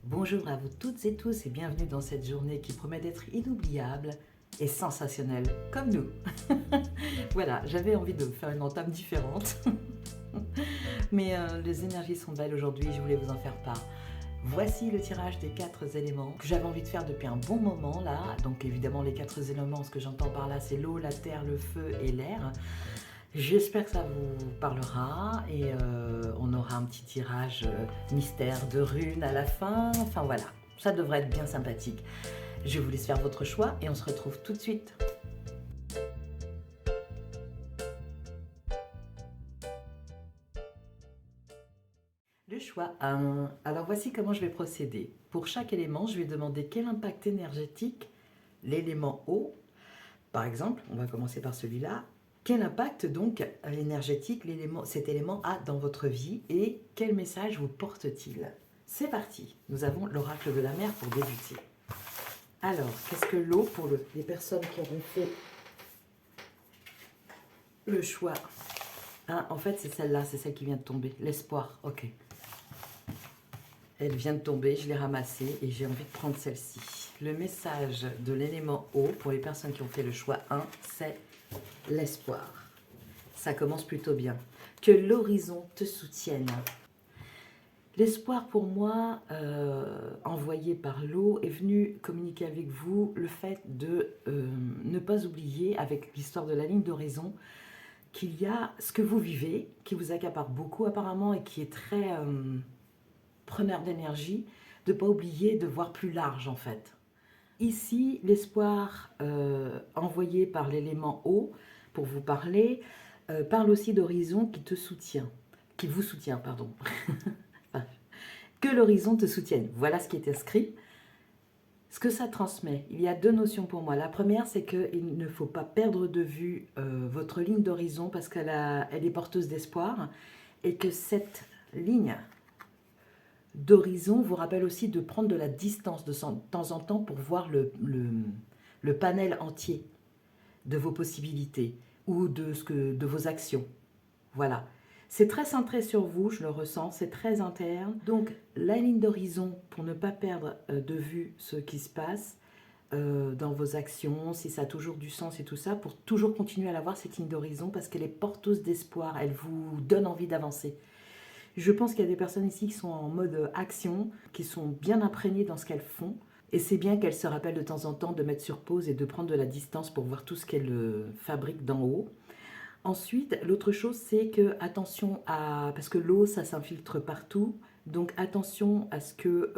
Bonjour à vous toutes et tous et bienvenue dans cette journée qui promet d'être inoubliable et sensationnelle, comme nous. Voilà, j'avais envie de faire une entame différente, mais les énergies sont belles aujourd'hui, je voulais vous en faire part. Voici le tirage des 4 éléments que j'avais envie de faire depuis un bon moment là. Donc évidemment les 4 éléments, ce que j'entends par là, c'est l'eau, la terre, le feu et l'air. J'espère que ça vous parlera et on aura un petit tirage mystère de runes à la fin. Enfin voilà, ça devrait être bien sympathique. Je vous laisse faire votre choix et on se retrouve tout de suite. Le choix 1. Alors voici comment je vais procéder. Pour chaque élément, je vais demander quel impact énergétique l'élément eau, par exemple, on va commencer par celui-là. Quel impact donc énergétique cet élément a dans votre vie et quel message vous porte-t-il? C'est parti, nous avons l'oracle de la mer pour débuter. Alors, qu'est-ce que l'eau pour les personnes qui auront fait le choix? En fait, c'est celle-là, c'est celle qui vient de tomber. L'espoir, ok. Elle vient de tomber, je l'ai ramassée et j'ai envie de prendre celle-ci. Le message de l'élément eau pour les personnes qui ont fait le choix 1, c'est l'espoir. Ça commence plutôt bien. Que l'horizon te soutienne. L'espoir pour moi, envoyé par l'eau, est venu communiquer avec vous le fait de ne pas oublier, avec l'histoire de la ligne d'horizon, qu'il y a ce que vous vivez, qui vous accapare beaucoup apparemment et qui est très preneur d'énergie, de ne pas oublier de voir plus large en fait. Ici, l'espoir envoyé par l'élément eau, pour vous parler, parle aussi d'horizon qui te soutient, qui vous soutient, pardon. Que l'horizon te soutienne. Voilà ce qui est inscrit. Ce que ça transmet, il y a 2 notions pour moi. La première, c'est qu'il ne faut pas perdre de vue votre ligne d'horizon parce qu'elle est porteuse d'espoir et que cette ligne d'horizon vous rappelle aussi de prendre de la distance de temps en temps pour voir le panel entier de vos possibilités ou de vos actions. Voilà. C'est très centré sur vous, je le ressens, c'est très interne. Donc, la ligne d'horizon, pour ne pas perdre de vue ce qui se passe dans vos actions, si ça a toujours du sens et tout ça, pour toujours continuer à la voir, cette ligne d'horizon, parce qu'elle est porteuse d'espoir, elle vous donne envie d'avancer. Je pense qu'il y a des personnes ici qui sont en mode action, qui sont bien imprégnées dans ce qu'elles font, et c'est bien qu'elles se rappellent de temps en temps de mettre sur pause et de prendre de la distance pour voir tout ce qu'elles fabriquent d'en haut. Ensuite, l'autre chose, c'est que attention à... Parce que l'eau, ça s'infiltre partout. Donc attention à ce que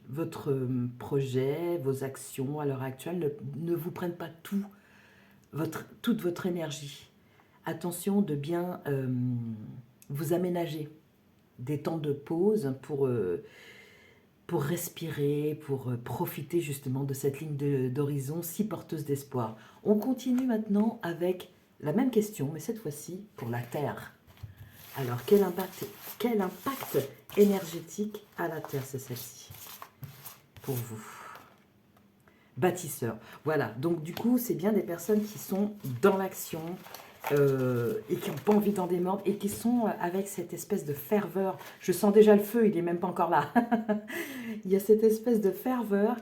votre projet, vos actions à l'heure actuelle ne vous prennent pas toute votre énergie. Attention de bien vous aménager des temps de pause pour respirer, pour profiter justement de cette ligne d'horizon si porteuse d'espoir. On continue maintenant avec la même question, mais cette fois-ci pour la Terre. Alors, quel impact énergétique à la Terre, c'est celle-ci, pour vous? Bâtisseur. Voilà, donc du coup, c'est bien des personnes qui sont dans l'action et qui n'ont pas envie d'en démordre et qui sont avec cette espèce de ferveur. Je sens déjà le feu, il n'est même pas encore là. Il y a cette espèce de ferveur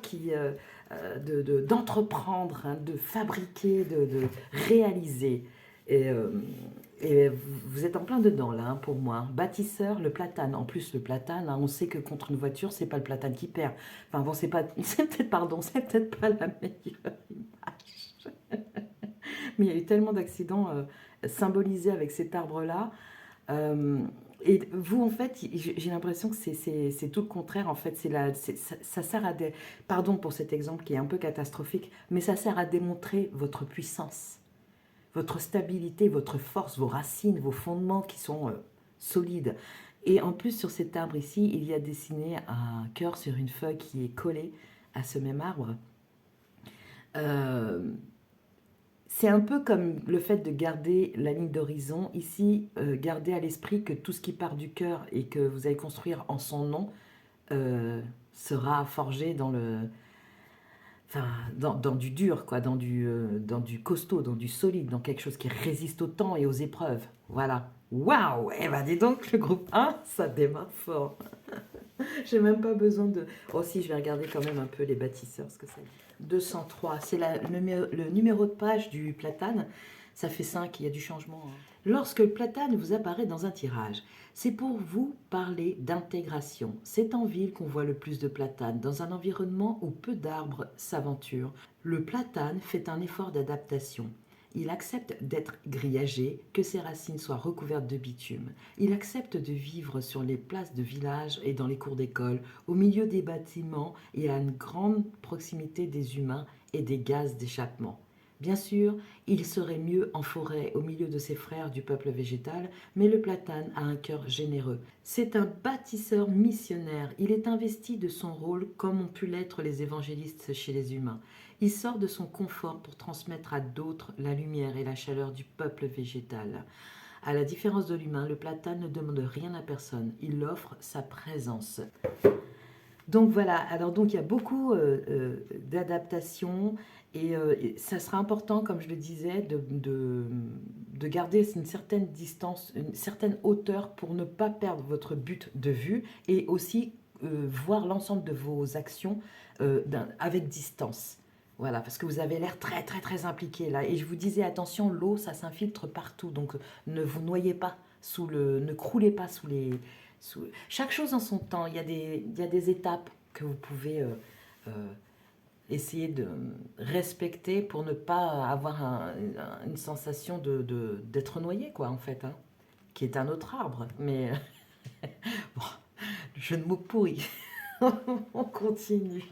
d'entreprendre, hein, de fabriquer, de réaliser. Et vous êtes en plein dedans, là, hein, pour moi. Bâtisseur, le platane. En plus, le platane, hein, on sait que contre une voiture, c'est pas le platane qui perd. Enfin bon, c'est peut-être pas la meilleure image. Mais il y a eu tellement d'accidents symbolisés avec cet arbre-là. Et vous, en fait, j'ai l'impression que c'est tout le contraire. En fait, ça sert à pardon pour cet exemple qui est un peu catastrophique, mais ça sert à démontrer votre puissance, votre stabilité, votre force, vos racines, vos fondements qui sont solides. Et en plus, sur cet arbre ici, il y a dessiné un cœur sur une feuille qui est collée à ce même arbre. C'est un peu comme le fait de garder la ligne d'horizon. Ici, gardez à l'esprit que tout ce qui part du cœur et que vous allez construire en son nom sera forgé dans du dur, quoi, dans du costaud, dans du solide, dans quelque chose qui résiste au temps et aux épreuves. Voilà. Waouh! Eh ben dis donc, le groupe 1, ça démarre fort. J'ai même pas besoin de... Oh si, je vais regarder quand même un peu les bâtisseurs, ce que c'est. 203, c'est le numéro de page du platane. Ça fait 5, il y a du changement, hein. Lorsque le platane vous apparaît dans un tirage, c'est pour vous parler d'intégration. C'est en ville qu'on voit le plus de platanes, dans un environnement où peu d'arbres s'aventurent. Le platane fait un effort d'adaptation. Il accepte d'être grillagé, que ses racines soient recouvertes de bitume. Il accepte de vivre sur les places de village et dans les cours d'école, au milieu des bâtiments et à une grande proximité des humains et des gaz d'échappement. Bien sûr, il serait mieux en forêt au milieu de ses frères du peuple végétal, mais le platane a un cœur généreux. C'est un bâtisseur missionnaire. Il est investi de son rôle comme ont pu l'être les évangélistes chez les humains. Il sort de son confort pour transmettre à d'autres la lumière et la chaleur du peuple végétal. À la différence de l'humain, le platane ne demande rien à personne. Il offre sa présence. Donc voilà, alors donc il y a beaucoup d'adaptations et ça sera important, comme je le disais, de garder une certaine distance, une certaine hauteur pour ne pas perdre votre but de vue et aussi voir l'ensemble de vos actions avec distance. Voilà, parce que vous avez l'air très très très impliqué là. Et je vous disais, attention, l'eau, ça s'infiltre partout. Donc ne vous noyez pas ne croulez pas sous les, chaque chose en son temps. Il y a des étapes que vous pouvez euh, essayer de respecter pour ne pas avoir une sensation d'être noyé, quoi, en fait, hein, qui est un autre arbre. Mais bon, le jeu de mots pourri. On continue.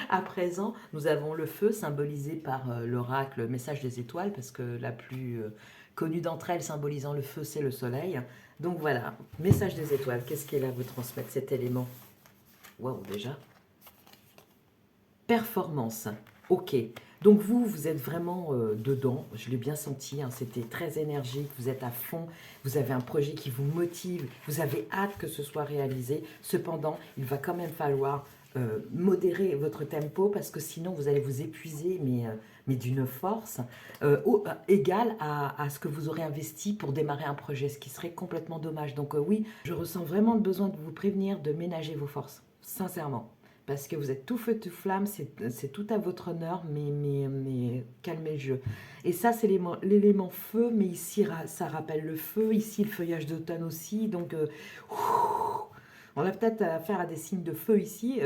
À présent, nous avons le feu symbolisé par l'oracle, le message des étoiles, parce que la plus connue d'entre elles symbolisant le feu, c'est le soleil. Donc voilà, message des étoiles, qu'est-ce qu'elle a à vous transmettre cet élément? Waouh, déjà. Performance, ok. Donc vous êtes vraiment dedans, je l'ai bien senti, hein, c'était très énergique, vous êtes à fond, vous avez un projet qui vous motive, vous avez hâte que ce soit réalisé. Cependant, il va quand même falloir modérer votre tempo parce que sinon vous allez vous épuiser, mais d'une force égale à ce que vous aurez investi pour démarrer un projet, ce qui serait complètement dommage. Donc oui, je ressens vraiment le besoin de vous prévenir de ménager vos forces, sincèrement. Parce que vous êtes tout feu, tout flamme, c'est tout à votre honneur, mais calmez le jeu. Et ça, c'est l'élément feu, mais ici, ça rappelle le feu. Ici, le feuillage d'automne aussi. Donc, on a peut-être affaire à des signes de feu ici.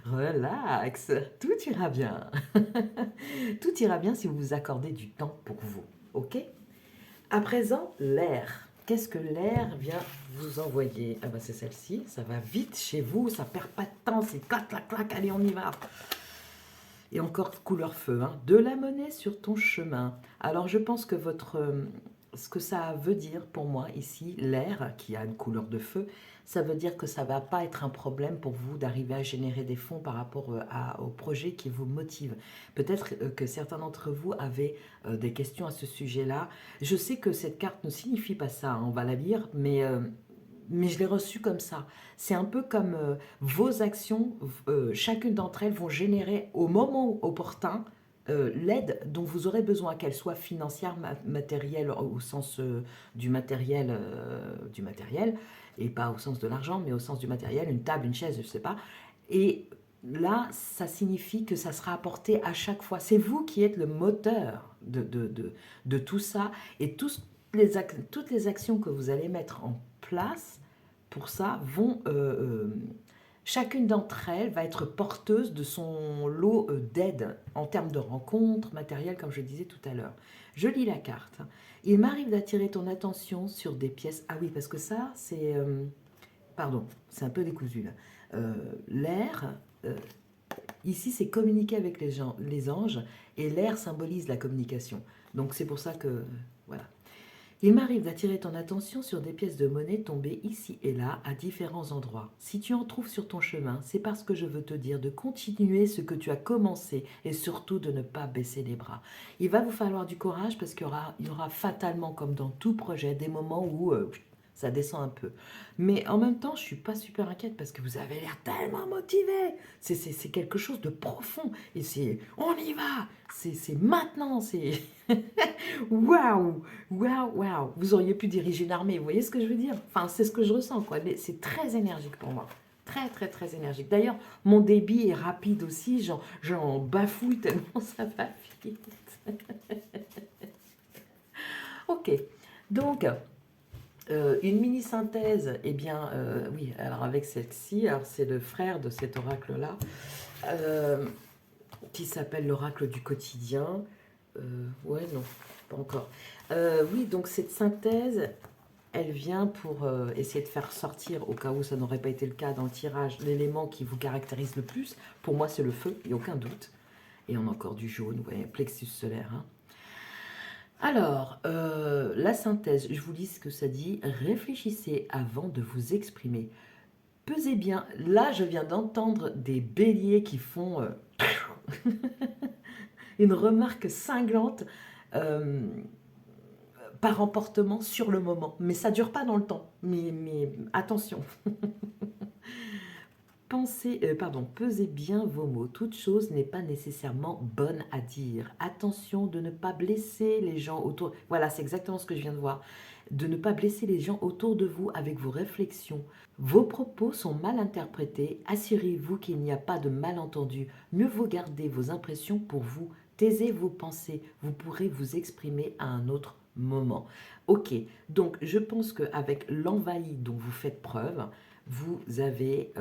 Relax, tout ira bien. Tout ira bien si vous vous accordez du temps pour vous, ok? À présent, l'air. Qu'est-ce que l'air vient vous envoyer? Ah bah c'est celle-ci, ça va vite chez vous, ça perd pas de temps, c'est clac, clac, clac, allez on y va. Et encore couleur feu, hein. De la monnaie sur ton chemin. Alors je pense que ce que ça veut dire pour moi ici, l'air, qui a une couleur de feu, ça veut dire que ça ne va pas être un problème pour vous d'arriver à générer des fonds par rapport au projet qui vous motive. Peut-être que certains d'entre vous avaient des questions à ce sujet-là. Je sais que cette carte ne signifie pas ça, hein, on va la lire, mais je l'ai reçue comme ça. C'est un peu comme vos actions, chacune d'entre elles vont générer au moment opportun l'aide dont vous aurez besoin, qu'elle soit financière, matérielle au sens du matériel, et pas au sens de l'argent, mais au sens du matériel, une table, une chaise, je ne sais pas. Et là, ça signifie que ça sera apporté à chaque fois. C'est vous qui êtes le moteur de tout ça, et toutes les actions que vous allez mettre en place pour ça vont... chacune d'entre elles va être porteuse de son lot d'aide en termes de rencontres, matériel, comme je disais tout à l'heure. Je lis la carte. Il m'arrive d'attirer ton attention sur des pièces... Ah oui, parce que ça, c'est... pardon, c'est un peu décousu là. L'air, ici, c'est communiquer avec les anges, et l'air symbolise la communication. Donc c'est pour ça que... voilà. Il m'arrive d'attirer ton attention sur des pièces de monnaie tombées ici et là à différents endroits. Si tu en trouves sur ton chemin, c'est parce que je veux te dire de continuer ce que tu as commencé et surtout de ne pas baisser les bras. Il va vous falloir du courage parce qu'il y aura fatalement, comme dans tout projet, des moments où ça descend un peu. Mais en même temps, je suis pas super inquiète parce que vous avez l'air tellement motivé. C'est quelque chose de profond. Et c'est, on y va. C'est maintenant. C'est waouh, waouh, waouh. Vous auriez pu diriger une armée. Vous voyez ce que je veux dire? Enfin, c'est ce que je ressens, quoi. C'est très énergique pour moi. Très, très, très énergique. D'ailleurs, mon débit est rapide aussi. J'en bafouille tellement ça va vite. Ok. Donc, une mini-synthèse, eh bien, oui, alors avec celle-ci, alors c'est le frère de cet oracle-là, euh, qui s'appelle l'oracle du quotidien. Ouais, non, pas encore. Oui, donc cette synthèse, elle vient pour essayer de faire sortir, au cas où ça n'aurait pas été le cas dans le tirage, l'élément qui vous caractérise le plus. Pour moi, c'est le feu, il n'y a aucun doute. Et on a encore du jaune, ouais, plexus solaire, hein. Alors, la synthèse, je vous lis ce que ça dit. Réfléchissez avant de vous exprimer. Pesez bien. Là, je viens d'entendre des béliers qui font une remarque cinglante euh, par emportement sur le moment. Mais ça dure pas dans le temps. Mais attention. Pesez bien vos mots. Toute chose n'est pas nécessairement bonne à dire. Attention de ne pas blesser les gens autour. Voilà, c'est exactement ce que je viens de voir. De ne pas blesser les gens autour de vous avec vos réflexions. Vos propos sont mal interprétés. Assurez-vous qu'il n'y a pas de malentendu. Mieux vaut garder vos impressions pour vous. Taisez vos pensées. Vous pourrez vous exprimer à un autre moment. Ok, donc je pense qu'avec l'envahi dont vous faites preuve, vous avez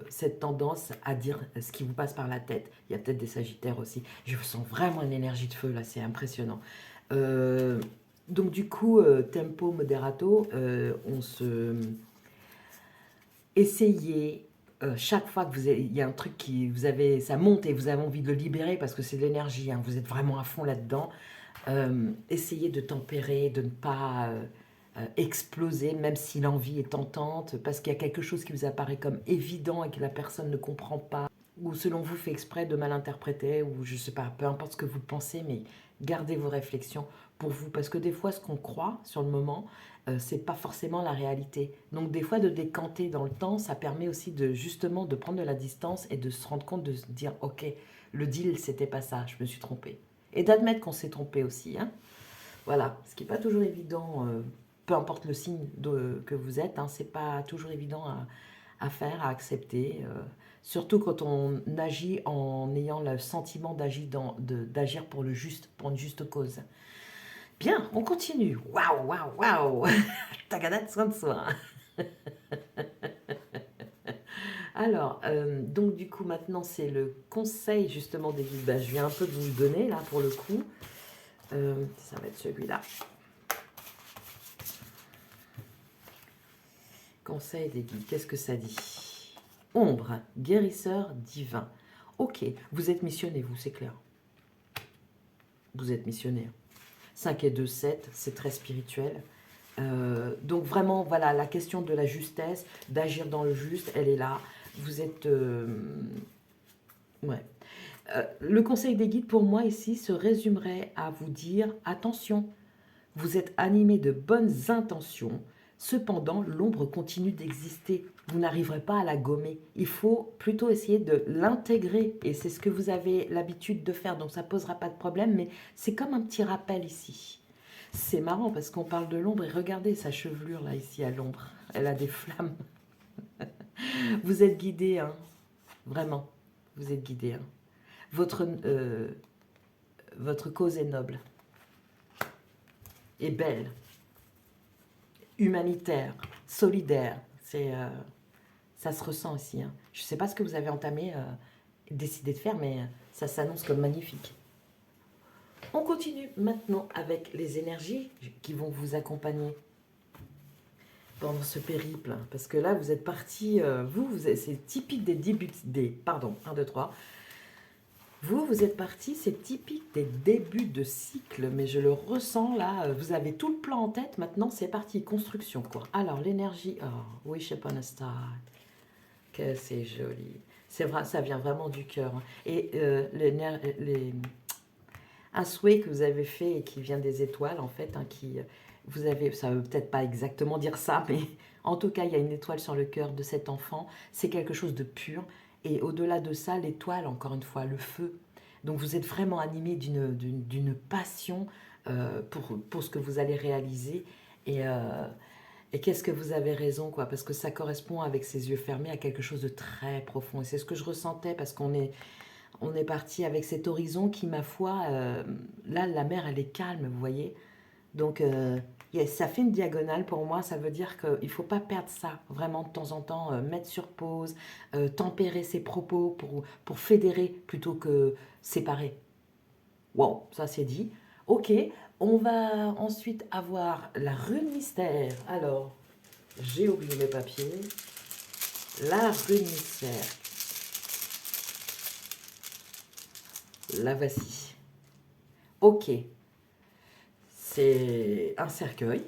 cette tendance à dire ce qui vous passe par la tête. Il y a peut-être des sagittaires aussi. Je sens vraiment une énergie de feu là, c'est impressionnant. Donc du coup, tempo moderato, on se... Essayez, chaque fois que il y a un truc qui vous avez, ça monte et vous avez envie de le libérer parce que c'est de l'énergie, hein, vous êtes vraiment à fond là-dedans. Essayez de tempérer, de ne pas exploser, même si l'envie est tentante, parce qu'il y a quelque chose qui vous apparaît comme évident et que la personne ne comprend pas, ou selon vous fait exprès de mal interpréter, ou je sais pas, peu importe ce que vous pensez, mais gardez vos réflexions pour vous, parce que des fois, ce qu'on croit sur le moment, c'est pas forcément la réalité. Donc des fois, de décanter dans le temps, ça permet aussi de justement de prendre de la distance et de se rendre compte, de se dire, ok, le deal, c'était pas ça, je me suis trompée. Et d'admettre qu'on s'est trompé aussi, hein. Voilà, ce qui n'est pas toujours évident, peu importe le signe que vous êtes, hein, c'est pas toujours évident à faire, à accepter, surtout quand on agit en ayant le sentiment d'agir pour le juste, pour une juste cause. Bien, on continue. Waouh, waouh, waouh. Tagada de soin de soi. Alors, donc du coup, maintenant, c'est le conseil justement des guides. Ben, je viens un peu de vous le donner, là, pour le coup. Ça va être celui-là. Conseil des guides, qu'est-ce que ça dit? Ombre, guérisseur divin. Ok, vous êtes missionné, vous, c'est clair. Vous êtes missionnaire. 5 et 2, 7, c'est très spirituel. Donc vraiment, voilà, la question de la justesse, d'agir dans le juste, elle est là. Vous êtes... ouais. Le conseil des guides, pour moi, ici, se résumerait à vous dire, attention, vous êtes animé de bonnes intentions, cependant, l'ombre continue d'exister. Vous n'arriverez pas à la gommer. Il faut plutôt essayer de l'intégrer. Et c'est ce que vous avez l'habitude de faire, donc ça ne posera pas de problème. Mais c'est comme un petit rappel ici. C'est marrant parce qu'on parle de l'ombre et regardez sa chevelure là, ici à l'ombre. Elle a des flammes. Vous êtes guidé, hein. Vraiment. Vous êtes guidé, hein. Votre cause est noble. Et belle. Humanitaire, solidaire, ça se ressent aussi, hein. Je ne sais pas ce que vous avez entamé, décidé de faire, mais ça s'annonce comme magnifique. On continue maintenant avec les énergies qui vont vous accompagner pendant ce périple, parce que là, vous êtes parti, c'est typique des débuts, pardon, 1, 2, 3. Vous êtes parti, c'est typique des débuts de cycle, mais je le ressens là, vous avez tout le plan en tête, maintenant c'est parti, construction quoi. Alors l'énergie, oh, wish upon a star, que c'est joli. C'est vrai, ça vient vraiment du cœur, hein. Et un souhait que vous avez fait et qui vient des étoiles en fait, hein, vous avez, ça ne veut peut-être pas exactement dire ça, mais en tout cas, il y a une étoile sur le cœur de cet enfant. C'est quelque chose de pur. Et au-delà de ça, l'étoile, encore une fois, le feu. Donc vous êtes vraiment animé d'une passion pour ce que vous allez réaliser. Et, euh, et qu'est-ce que vous avez raison, quoi, parce que ça correspond avec ses yeux fermés à quelque chose de très profond. Et c'est ce que je ressentais, parce on est parti avec cet horizon qui, ma foi, là, la mer, elle est calme, vous voyez. Donc, yes, ça fait une diagonale pour moi. Ça veut dire qu'il ne faut pas perdre ça. Vraiment, de temps en temps, mettre sur pause, tempérer ses propos pour fédérer plutôt que séparer. Wow, ça c'est dit. Ok, on va ensuite avoir la rune mystère. Alors, j'ai oublié mes papiers. La rune mystère. La voici. Ok, c'est un cercueil.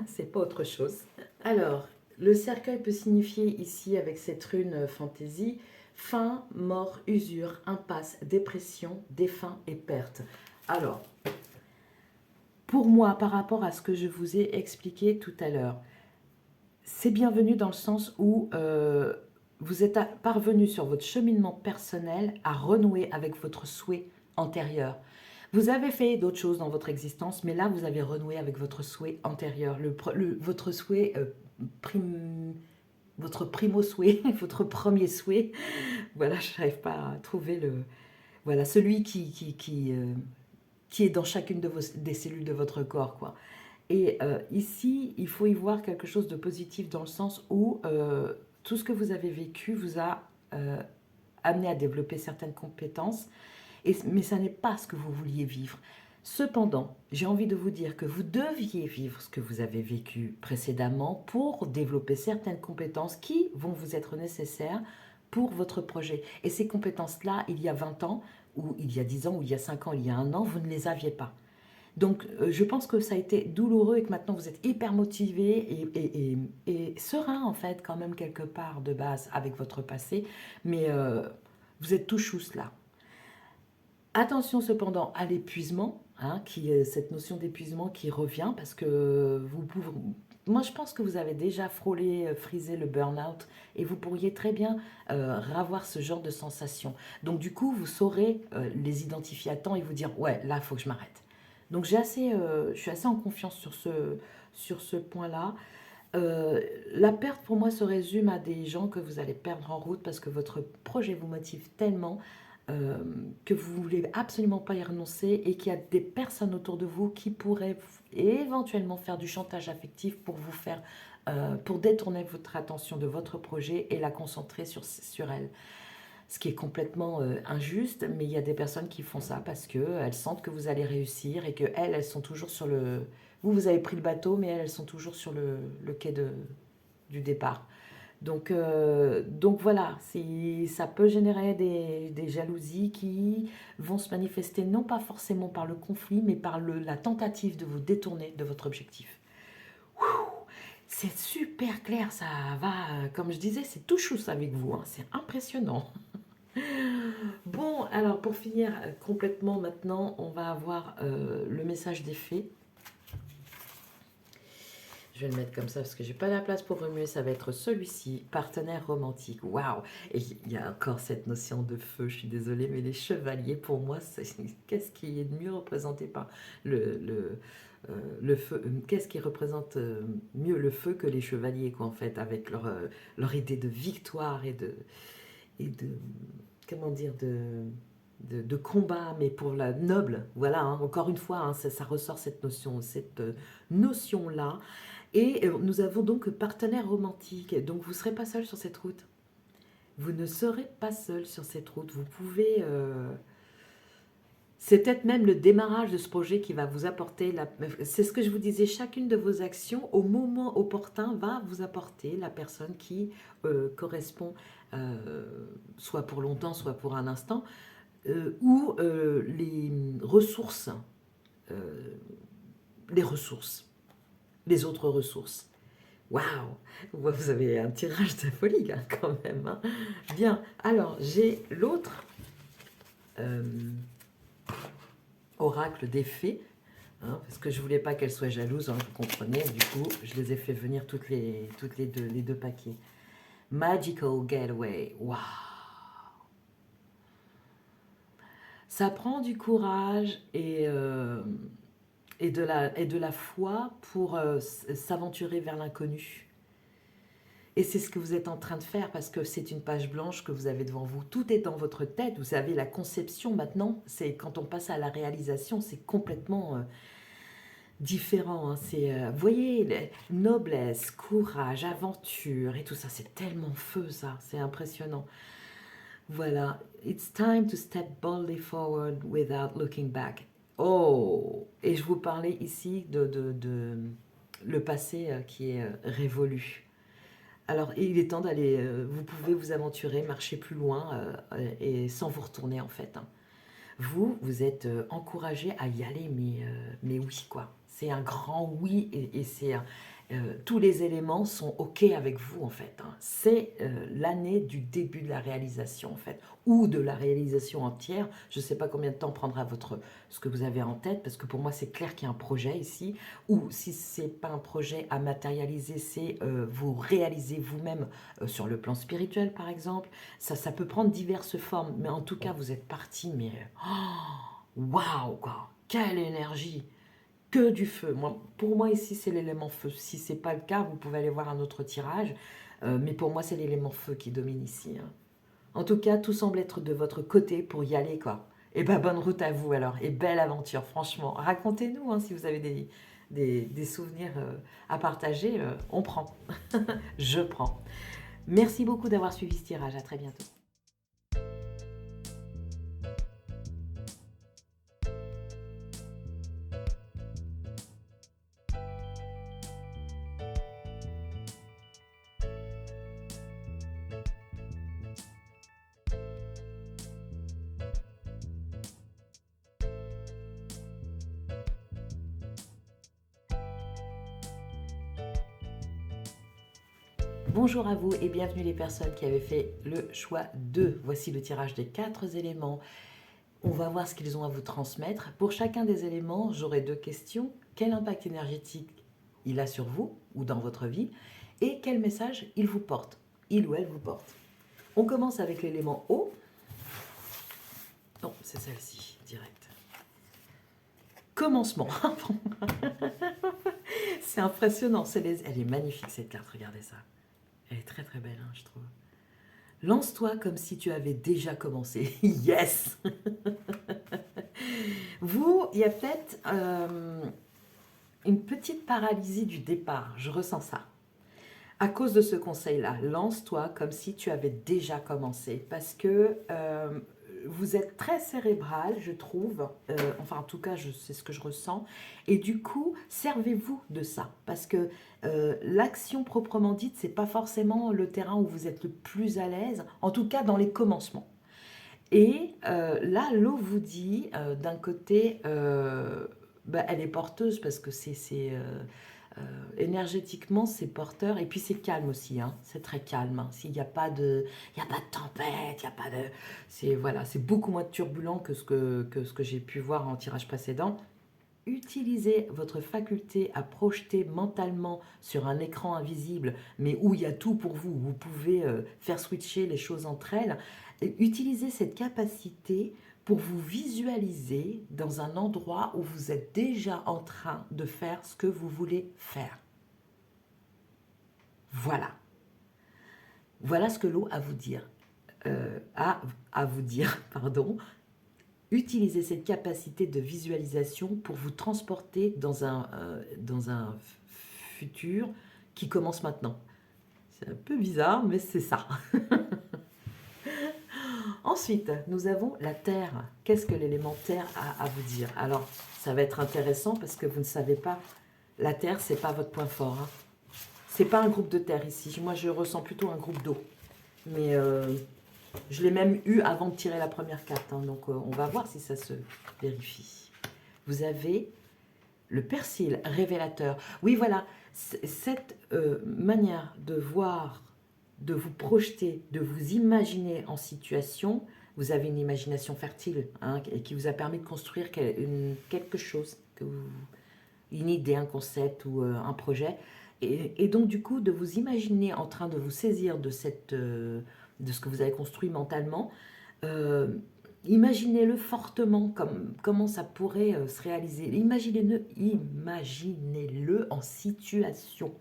C'est pas autre chose. Alors, le cercueil peut signifier ici, avec cette rune fantaisie, fin, mort, usure, impasse, dépression, défunt et perte. Alors, pour moi, par rapport à ce que je vous ai expliqué tout à l'heure, c'est bienvenu dans le sens où vous êtes parvenu sur votre cheminement personnel à renouer avec votre souhait antérieur. Vous avez fait d'autres choses dans votre existence, mais là, vous avez renoué avec votre souhait antérieur, votre souhait, votre primo souhait, votre premier souhait. Voilà, je n'arrive pas à trouver le... Voilà, celui qui est dans chacune des cellules de votre corps, quoi. Et ici, il faut y voir quelque chose de positif dans le sens où tout ce que vous avez vécu vous a amené à développer certaines compétences, mais ça n'est pas ce que vous vouliez vivre. Cependant, j'ai envie de vous dire que vous deviez vivre ce que vous avez vécu précédemment pour développer certaines compétences qui vont vous être nécessaires pour votre projet. Et ces compétences-là, il y a 20 ans, ou il y a 10 ans, ou il y a 5 ans, il y a 1 an, vous ne les aviez pas. Donc, je pense que ça a été douloureux et que maintenant vous êtes hyper motivé et serein, en fait, quand même, quelque part de base avec votre passé. Mais vous êtes tout chousse là. Attention cependant à l'épuisement, hein, cette notion d'épuisement qui revient parce que vous pouvez. Moi, je pense que vous avez déjà frôlé, frisé le burn-out et vous pourriez très bien avoir ce genre de sensation. Donc, du coup, vous saurez les identifier à temps et vous dire, ouais, là, il faut que je m'arrête. Donc, je suis assez en confiance sur ce point-là. La perte, pour moi, se résume à des gens que vous allez perdre en route parce que votre projet vous motive tellement euh, que vous ne voulez absolument pas y renoncer et qu'il y a des personnes autour de vous qui pourraient éventuellement faire du chantage affectif pour vous faire, pour détourner votre attention de votre projet et la concentrer sur elle. Ce qui est complètement injuste, mais il y a des personnes qui font ça parce qu'elles sentent que vous allez réussir et qu'elles, elles sont toujours sur le... vous avez pris le bateau, mais elles sont toujours sur le quai du départ. Donc voilà, ça peut générer des jalousies qui vont se manifester non pas forcément par le conflit, mais par la tentative de vous détourner de votre objectif. Ouh, c'est super clair, ça va, comme je disais, c'est tout chousse avec vous, hein, c'est impressionnant. Bon, alors pour finir complètement maintenant, on va avoir le message des fées. Je vais le mettre comme ça parce que j'ai pas la place pour remuer. Ça va être celui-ci, partenaire romantique. Waouh! Et il y a encore cette notion de feu. Je suis désolée, mais les chevaliers, pour moi, qu'est-ce qui est mieux représenté par le feu? Qu'est-ce qui représente mieux le feu que les chevaliers, quoi, en fait, avec leur idée de victoire et de comment dire, de combat, mais pour la noble. Voilà, hein, encore une fois, hein, ça ressort cette notion-là. Et nous avons donc partenaire romantique. Donc vous ne serez pas seul sur cette route. Vous ne serez pas seul sur cette route. Vous pouvez... c'est peut-être même le démarrage de ce projet qui va vous apporter... C'est ce que je vous disais, chacune de vos actions, au moment opportun, va vous apporter la personne qui correspond, soit pour longtemps, soit pour un instant, ou euh, les ressources, les autres ressources. Waouh! Vous avez un tirage de folie hein, quand même. Hein. Bien, alors j'ai l'autre oracle des fées. hein, parce que je voulais pas qu'elle soit jalouse, hein, vous comprenez. Du coup, je les ai fait venir les deux paquets. Magical Getaway. Waouh! Ça prend du courage et de la foi pour s'aventurer vers l'inconnu. Et c'est ce que vous êtes en train de faire parce que c'est une page blanche que vous avez devant vous. Tout est dans votre tête. Vous avez la conception maintenant. C'est quand on passe à la réalisation, c'est complètement différent. Hein. C'est, vous voyez, noblesse, courage, aventure et tout ça. C'est tellement feu ça. C'est impressionnant. Voilà. It's time to step boldly forward without looking back. Oh! Et je vous parlais ici de le passé qui est révolu. Alors, il est temps d'aller, vous pouvez vous aventurer, marcher plus loin et sans vous retourner en fait. Hein. Vous êtes encouragé à y aller, mais oui quoi. C'est un grand oui et c'est tous les éléments sont OK avec vous en fait. Hein. C'est l'année du début de la réalisation en fait, ou de la réalisation entière. Je ne sais pas combien de temps prendra ce que vous avez en tête, parce que pour moi c'est clair qu'il y a un projet ici, ou si ce n'est pas un projet à matérialiser, c'est vous réaliser vous-même sur le plan spirituel par exemple. Ça peut prendre diverses formes, mais en tout cas vous êtes parti, mais waouh quoi, quelle énergie! Que du feu. Moi, pour moi, ici, c'est l'élément feu. Si ce n'est pas le cas, vous pouvez aller voir un autre tirage. Mais pour moi, c'est l'élément feu qui domine ici. Hein. En tout cas, tout semble être de votre côté pour y aller, quoi. Et ben, bonne route à vous, alors. Et belle aventure, franchement. Racontez-nous, hein, si vous avez des souvenirs à partager. On prend. Je prends. Merci beaucoup d'avoir suivi ce tirage. À très bientôt. Bonjour à vous et bienvenue les personnes qui avaient fait le choix 2. Voici le tirage des 4 éléments. On va voir ce qu'ils ont à vous transmettre. Pour chacun des éléments, j'aurai 2 questions. Quel impact énergétique il a sur vous ou dans votre vie? Et quel message il vous porte, il ou elle vous porte. On commence avec l'élément eau. Non, c'est celle-ci, direct. Commencement. C'est impressionnant. Elle est magnifique cette carte, regardez ça. Elle est très très belle, hein, je trouve. Lance-toi comme si tu avais déjà commencé. Yes. Vous, il y a peut-être une petite paralysie du départ. Je ressens ça. À cause de ce conseil-là, lance-toi comme si tu avais déjà commencé. Parce que vous êtes très cérébral, je trouve. Enfin, en tout cas, c'est ce que je ressens. Et du coup, servez-vous de ça. Parce que l'action proprement dite, c'est pas forcément le terrain où vous êtes le plus à l'aise. En tout cas, dans les commencements. Et là, l'eau vous dit, d'un côté, elle est porteuse parce que énergétiquement, c'est porteur. Et puis, c'est calme aussi. Hein, c'est très calme. Hein. S'il n'y a pas de, il y a pas de tempête, il y a pas de... C'est beaucoup moins turbulent que ce que j'ai pu voir en tirage précédent. Utilisez votre faculté à projeter mentalement sur un écran invisible, mais où il y a tout pour vous, vous pouvez faire switcher les choses entre elles. Utilisez cette capacité pour vous visualiser dans un endroit où vous êtes déjà en train de faire ce que vous voulez faire. Voilà. Voilà ce que l'eau a à vous dire. À vous dire, pardon. Utilisez cette capacité de visualisation pour vous transporter dans un futur qui commence maintenant. C'est un peu bizarre, mais c'est ça. Ensuite, nous avons la Terre. Qu'est-ce que l'élément Terre a à vous dire? Alors, ça va être intéressant parce que vous ne savez pas, la Terre, c'est pas votre point fort. Hein. C'est pas un groupe de terre ici. Moi, je ressens plutôt un groupe d'eau. Mais je l'ai même eu avant de tirer la première carte. Hein, donc, on va voir si ça se vérifie. Vous avez le persil révélateur. Oui, voilà. Cette manière de voir, de vous projeter, de vous imaginer en situation, vous avez une imagination fertile hein, et qui vous a permis de construire quelque chose une idée, un concept ou un projet. Et donc, du coup, de vous imaginer en train de vous saisir de de ce que vous avez construit mentalement. euh, Imaginez-le fortement, comment ça pourrait se réaliser. Imaginez-le en situation.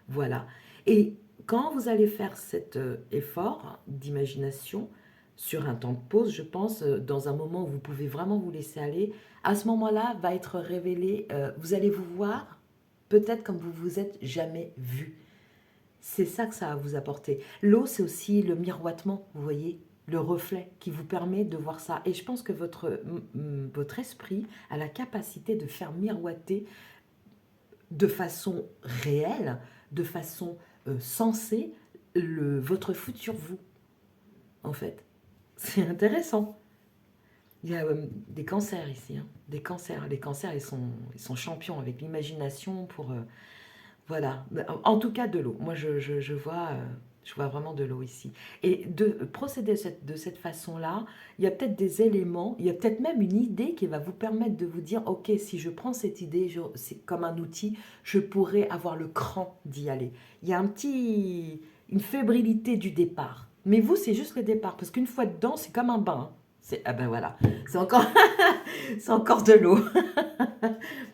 Voilà. Et quand vous allez faire cet effort d'imagination, sur un temps de pause, je pense, dans un moment où vous pouvez vraiment vous laisser aller, à ce moment-là va être révélé, vous allez vous voir peut-être comme vous vous êtes jamais vu. C'est ça que ça va vous apporter. L'eau, c'est aussi le miroitement, vous voyez, le reflet qui vous permet de voir ça. Et je pense que votre esprit a la capacité de faire miroiter de façon réelle, de façon sensée, votre futur vous, en fait. C'est intéressant. Il y a des cancers ici, hein, des cancers. Les cancers, ils sont champions avec l'imagination pour... voilà. En tout cas, de l'eau. Moi, je vois vraiment de l'eau ici. Et de procéder de cette façon-là, il y a peut-être des éléments, il y a peut-être même une idée qui va vous permettre de vous dire, OK, si je prends cette idée, c'est comme un outil, je pourrais avoir le cran d'y aller. Il y a une fébrilité du départ. Mais vous, c'est juste le départ, parce qu'une fois dedans, c'est comme un bain, hein. Ah ben voilà, c'est encore, c'est encore de l'eau.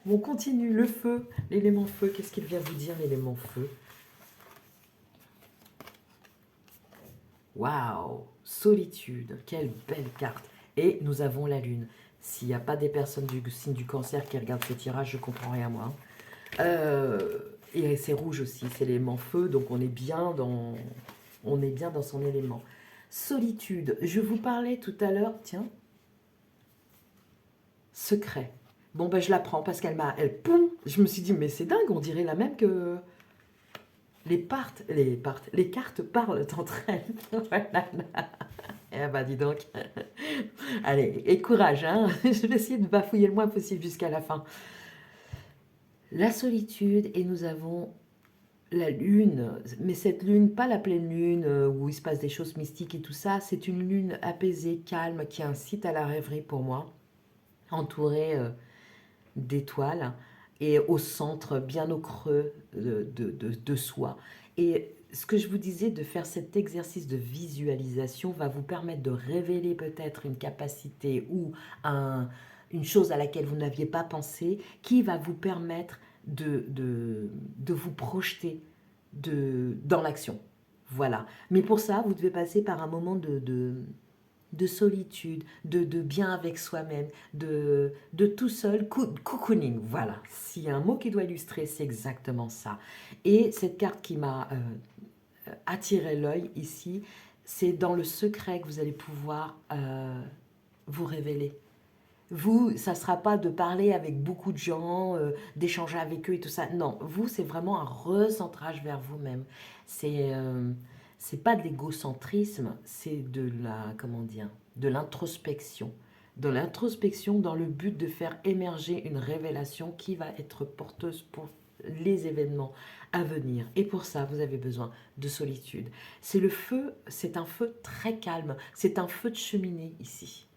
Bon, on continue. Le feu, l'élément feu, qu'est-ce qu'il vient vous dire, l'élément feu? Waouh, solitude, quelle belle carte. Et nous avons la lune. S'il n'y a pas des personnes du signe du cancer qui regardent ce tirage, je comprends rien moi, hein. Et c'est rouge aussi, c'est l'élément feu, donc on est bien dans son élément. Solitude, je vous parlais tout à l'heure, tiens, secret. Bon, ben je la prends parce poum, je me suis dit, mais c'est dingue, on dirait la même que les cartes parlent entre elles. Voilà. Eh ben, dis donc. Allez, et courage, hein. Je vais essayer de bafouiller le moins possible jusqu'à la fin. La solitude, et nous avons la lune, mais cette lune, pas la pleine lune où il se passe des choses mystiques et tout ça, c'est une lune apaisée, calme, qui incite à la rêverie pour moi, entourée d'étoiles et au centre, bien au creux de soi. Et ce que je vous disais, de faire cet exercice de visualisation va vous permettre de révéler peut-être une capacité ou une chose à laquelle vous n'aviez pas pensé, qui va vous permettre de vous projeter dans l'action. Voilà. Mais pour ça, vous devez passer par un moment de solitude, de bien avec soi-même, de tout seul, cocooning, voilà. S'il y a un mot qui doit illustrer, c'est exactement ça. Et cette carte qui m'a attiré l'œil ici, c'est dans le secret que vous allez pouvoir vous révéler. Vous, ça ne sera pas de parler avec beaucoup de gens, d'échanger avec eux et tout ça. Non, vous, c'est vraiment un recentrage vers vous-même. C'est pas de l'égocentrisme, c'est comment dire, de l'introspection. De l'introspection dans le but de faire émerger une révélation qui va être porteuse pour les événements à venir. Et pour ça, vous avez besoin de solitude. C'est le feu, c'est un feu très calme, c'est un feu de cheminée ici.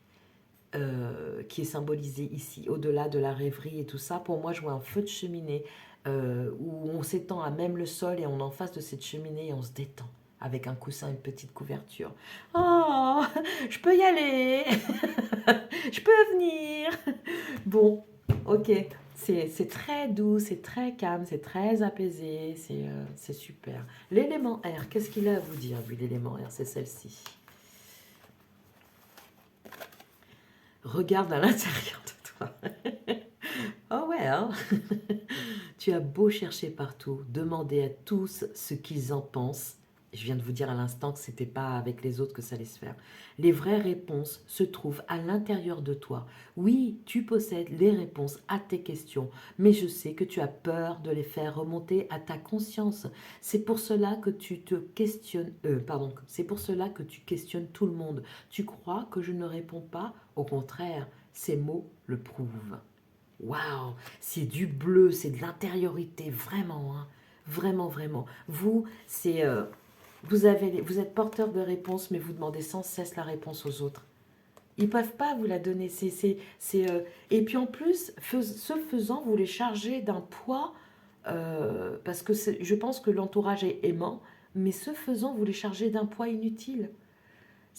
Qui est symbolisé ici, au-delà de la rêverie et tout ça. Pour moi, je vois un feu de cheminée où on s'étend à même le sol et on est en face de cette cheminée et on se détend avec un coussin, une petite couverture. Oh, je peux y aller, je peux venir. Bon, ok, c'est très doux, c'est très calme, c'est très apaisé, c'est super. L'élément R, qu'est-ce qu'il a à vous dire, lui, l'élément R? C'est celle-ci. Regarde à l'intérieur de toi. Oh well. Tu as beau chercher partout, demander à tous ce qu'ils en pensent. Je viens de vous dire à l'instant que c'était pas avec les autres que ça allait se faire. Les vraies réponses se trouvent à l'intérieur de toi. Oui, tu possèdes les réponses à tes questions, mais je sais que tu as peur de les faire remonter à ta conscience. C'est pour cela que tu te questionnes, c'est pour cela que tu questionnes tout le monde. Tu crois que je ne réponds pas? Au contraire, ces mots le prouvent. Waouh, c'est du bleu, c'est de l'intériorité, vraiment, hein. Vraiment, vraiment. Vous, vous êtes porteur de réponses, mais vous demandez sans cesse la réponse aux autres. Ils peuvent pas vous la donner. Et puis en plus, ce faisant, vous les chargez d'un poids, parce que je pense que l'entourage est aimant, mais ce faisant, vous les chargez d'un poids inutile.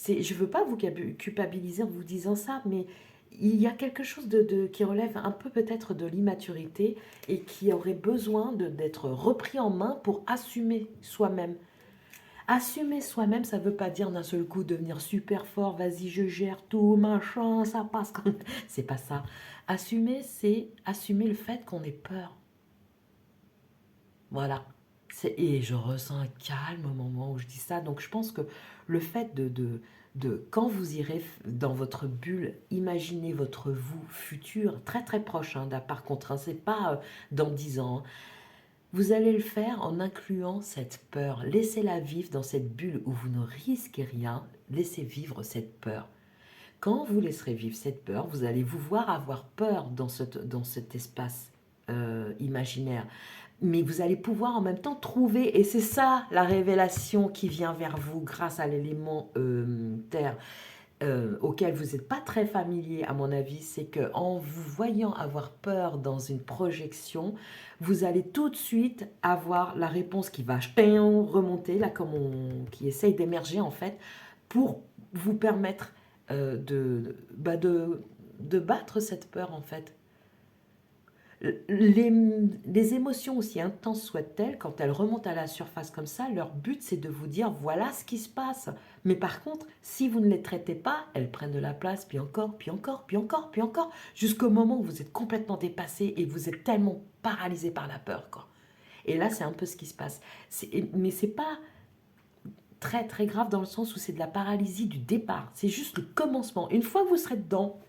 Je ne veux pas vous culpabiliser en vous disant ça, mais il y a quelque chose qui relève un peu peut-être de l'immaturité et qui aurait besoin d'être repris en main pour assumer soi-même. Assumer soi-même, ça ne veut pas dire d'un seul coup devenir super fort, vas-y, je gère tout, machin, ça passe comme... C'est pas ça. Assumer, c'est assumer le fait qu'on ait peur. Voilà. Et je ressens un calme au moment où je dis ça. Donc je pense que le fait quand vous irez dans votre bulle, imaginez votre vous futur, très très proche, hein, par contre, hein, c'est pas dans 10 ans. Hein. Vous allez le faire en incluant cette peur. Laissez-la vivre dans cette bulle où vous ne risquez rien. Laissez vivre cette peur. Quand vous laisserez vivre cette peur, vous allez vous voir avoir peur dans cet espace imaginaire. Mais vous allez pouvoir en même temps trouver, et c'est ça la révélation qui vient vers vous grâce à l'élément terre, auquel vous n'êtes pas très familier à mon avis, c'est qu'en vous voyant avoir peur dans une projection, vous allez tout de suite avoir la réponse qui va remonter, là comme qui essaye d'émerger en fait, pour vous permettre de battre cette peur en fait. Les émotions, aussi intenses soient-elles, quand elles remontent à la surface comme ça, leur but c'est de vous dire voilà ce qui se passe. Mais par contre, si vous ne les traitez pas, elles prennent de la place, puis encore, puis encore, puis encore, puis encore, jusqu'au moment où vous êtes complètement dépassé et vous êtes tellement paralysé par la peur, quoi. Et là, c'est un peu ce qui se passe. Mais c'est pas très très grave dans le sens où c'est de la paralysie du départ. C'est juste le commencement. Une fois que vous serez dedans,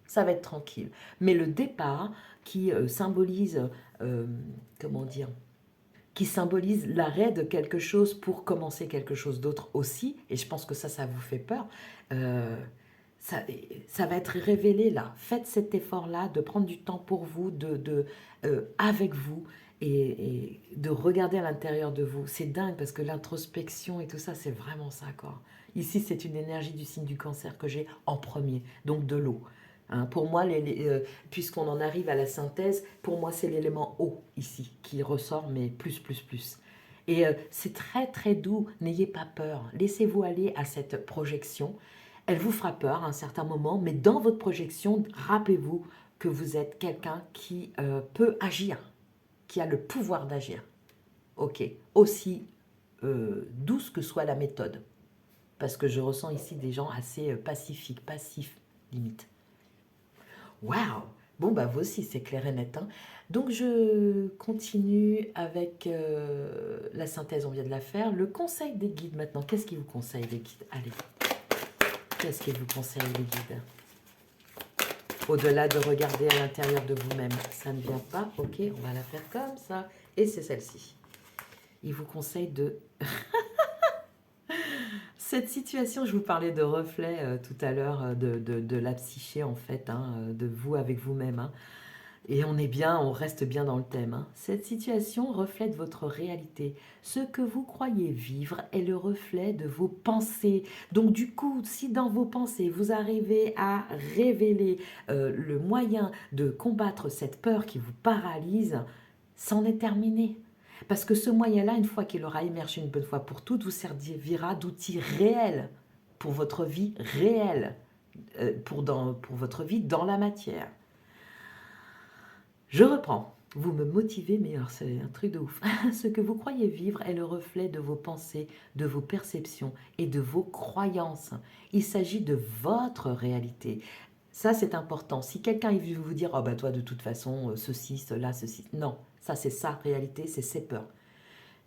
ça va être tranquille. Mais le départ qui symbolise, comment dire, qui symbolise l'arrêt de quelque chose pour commencer quelque chose d'autre aussi, et je pense que ça vous fait peur, ça va être révélé là. Faites cet effort-là de prendre du temps pour vous, avec vous, et de regarder à l'intérieur de vous. C'est dingue parce que l'introspection et tout ça, c'est vraiment ça, quoi. Ici, c'est une énergie du signe du cancer que j'ai en premier, donc de l'eau. Hein, pour moi, puisqu'on en arrive à la synthèse, pour moi, c'est l'élément eau ici qui ressort, mais plus, plus, plus. Et c'est très, très doux. N'ayez pas peur. Laissez-vous aller à cette projection. Elle vous fera peur à un certain moment, mais dans votre projection, rappelez-vous que vous êtes quelqu'un qui peut agir, qui a le pouvoir d'agir. Ok, aussi douce que soit la méthode. Parce que je ressens ici des gens assez pacifiques, passifs, limite. Waouh! Bon, bah, vous aussi, c'est clair et net. Hein. Donc, je continue avec la synthèse, on vient de la faire. Le conseil des guides maintenant. Qu'est-ce qu'ils vous conseillent, les guides? Allez, qu'est-ce qu'ils vous conseillent, les guides? Au-delà de regarder à l'intérieur de vous-même, ça ne vient pas. Ok, on va la faire comme ça. Et c'est celle-ci. Ils vous conseillent de... Cette situation, je vous parlais de reflet tout à l'heure, de la psyché en fait, hein, de vous avec vous-même. Hein. Et on est bien, on reste bien dans le thème. Hein. Cette situation reflète votre réalité. Ce que vous croyez vivre est le reflet de vos pensées. Donc du coup, si dans vos pensées, vous arrivez à révéler le moyen de combattre cette peur qui vous paralyse, c'en est terminé. Parce que ce moyen-là, une fois qu'il aura émergé une bonne fois pour toutes, vous servira d'outil réel pour votre vie réelle, pour votre vie dans la matière. Je reprends. Vous me motivez, mais alors c'est un truc de ouf. Ce que vous croyez vivre est le reflet de vos pensées, de vos perceptions et de vos croyances. Il s'agit de votre réalité. Ça, c'est important. Si quelqu'un veut vous dire « Oh, bah toi, de toute façon, ceci, cela, ceci… » Non, ça, c'est sa réalité, c'est ses peurs.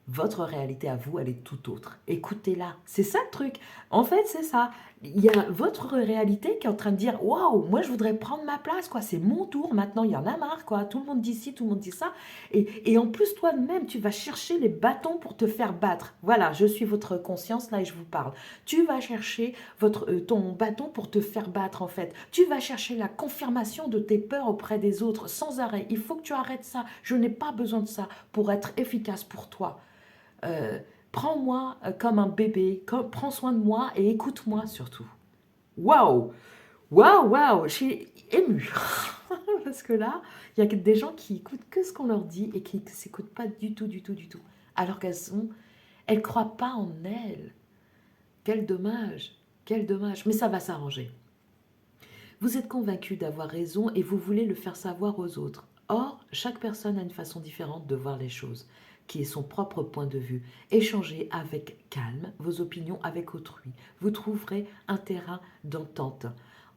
Votre réalité à vous, elle est tout autre. Écoutez-la. C'est ça le truc. En fait, c'est ça. Il y a votre réalité qui est en train de dire waouh, moi je voudrais prendre ma place, quoi. C'est mon tour maintenant. Il y en a marre, quoi. Tout le monde dit ci, tout le monde dit ça. Et en plus, toi-même, tu vas chercher les bâtons pour te faire battre. Voilà, je suis votre conscience là et je vous parle. Tu vas chercher ton bâton pour te faire battre, en fait. Tu vas chercher la confirmation de tes peurs auprès des autres sans arrêt. Il faut que tu arrêtes ça. Je n'ai pas besoin de ça pour être efficace pour toi. Prends-moi comme un bébé, prends soin de moi et écoute-moi surtout. Waouh! Waouh, waouh! Je suis émue. Parce que là, il y a des gens qui écoutent que ce qu'on leur dit et qui ne s'écoutent pas du tout, du tout, du tout. Alors elles croient pas en elles. Quel dommage, quel dommage. Mais ça va s'arranger. Vous êtes convaincu d'avoir raison et vous voulez le faire savoir aux autres. Or, chaque personne a une façon différente de voir les choses, qui est son propre point de vue. Échangez avec calme vos opinions avec autrui. Vous trouverez un terrain d'entente.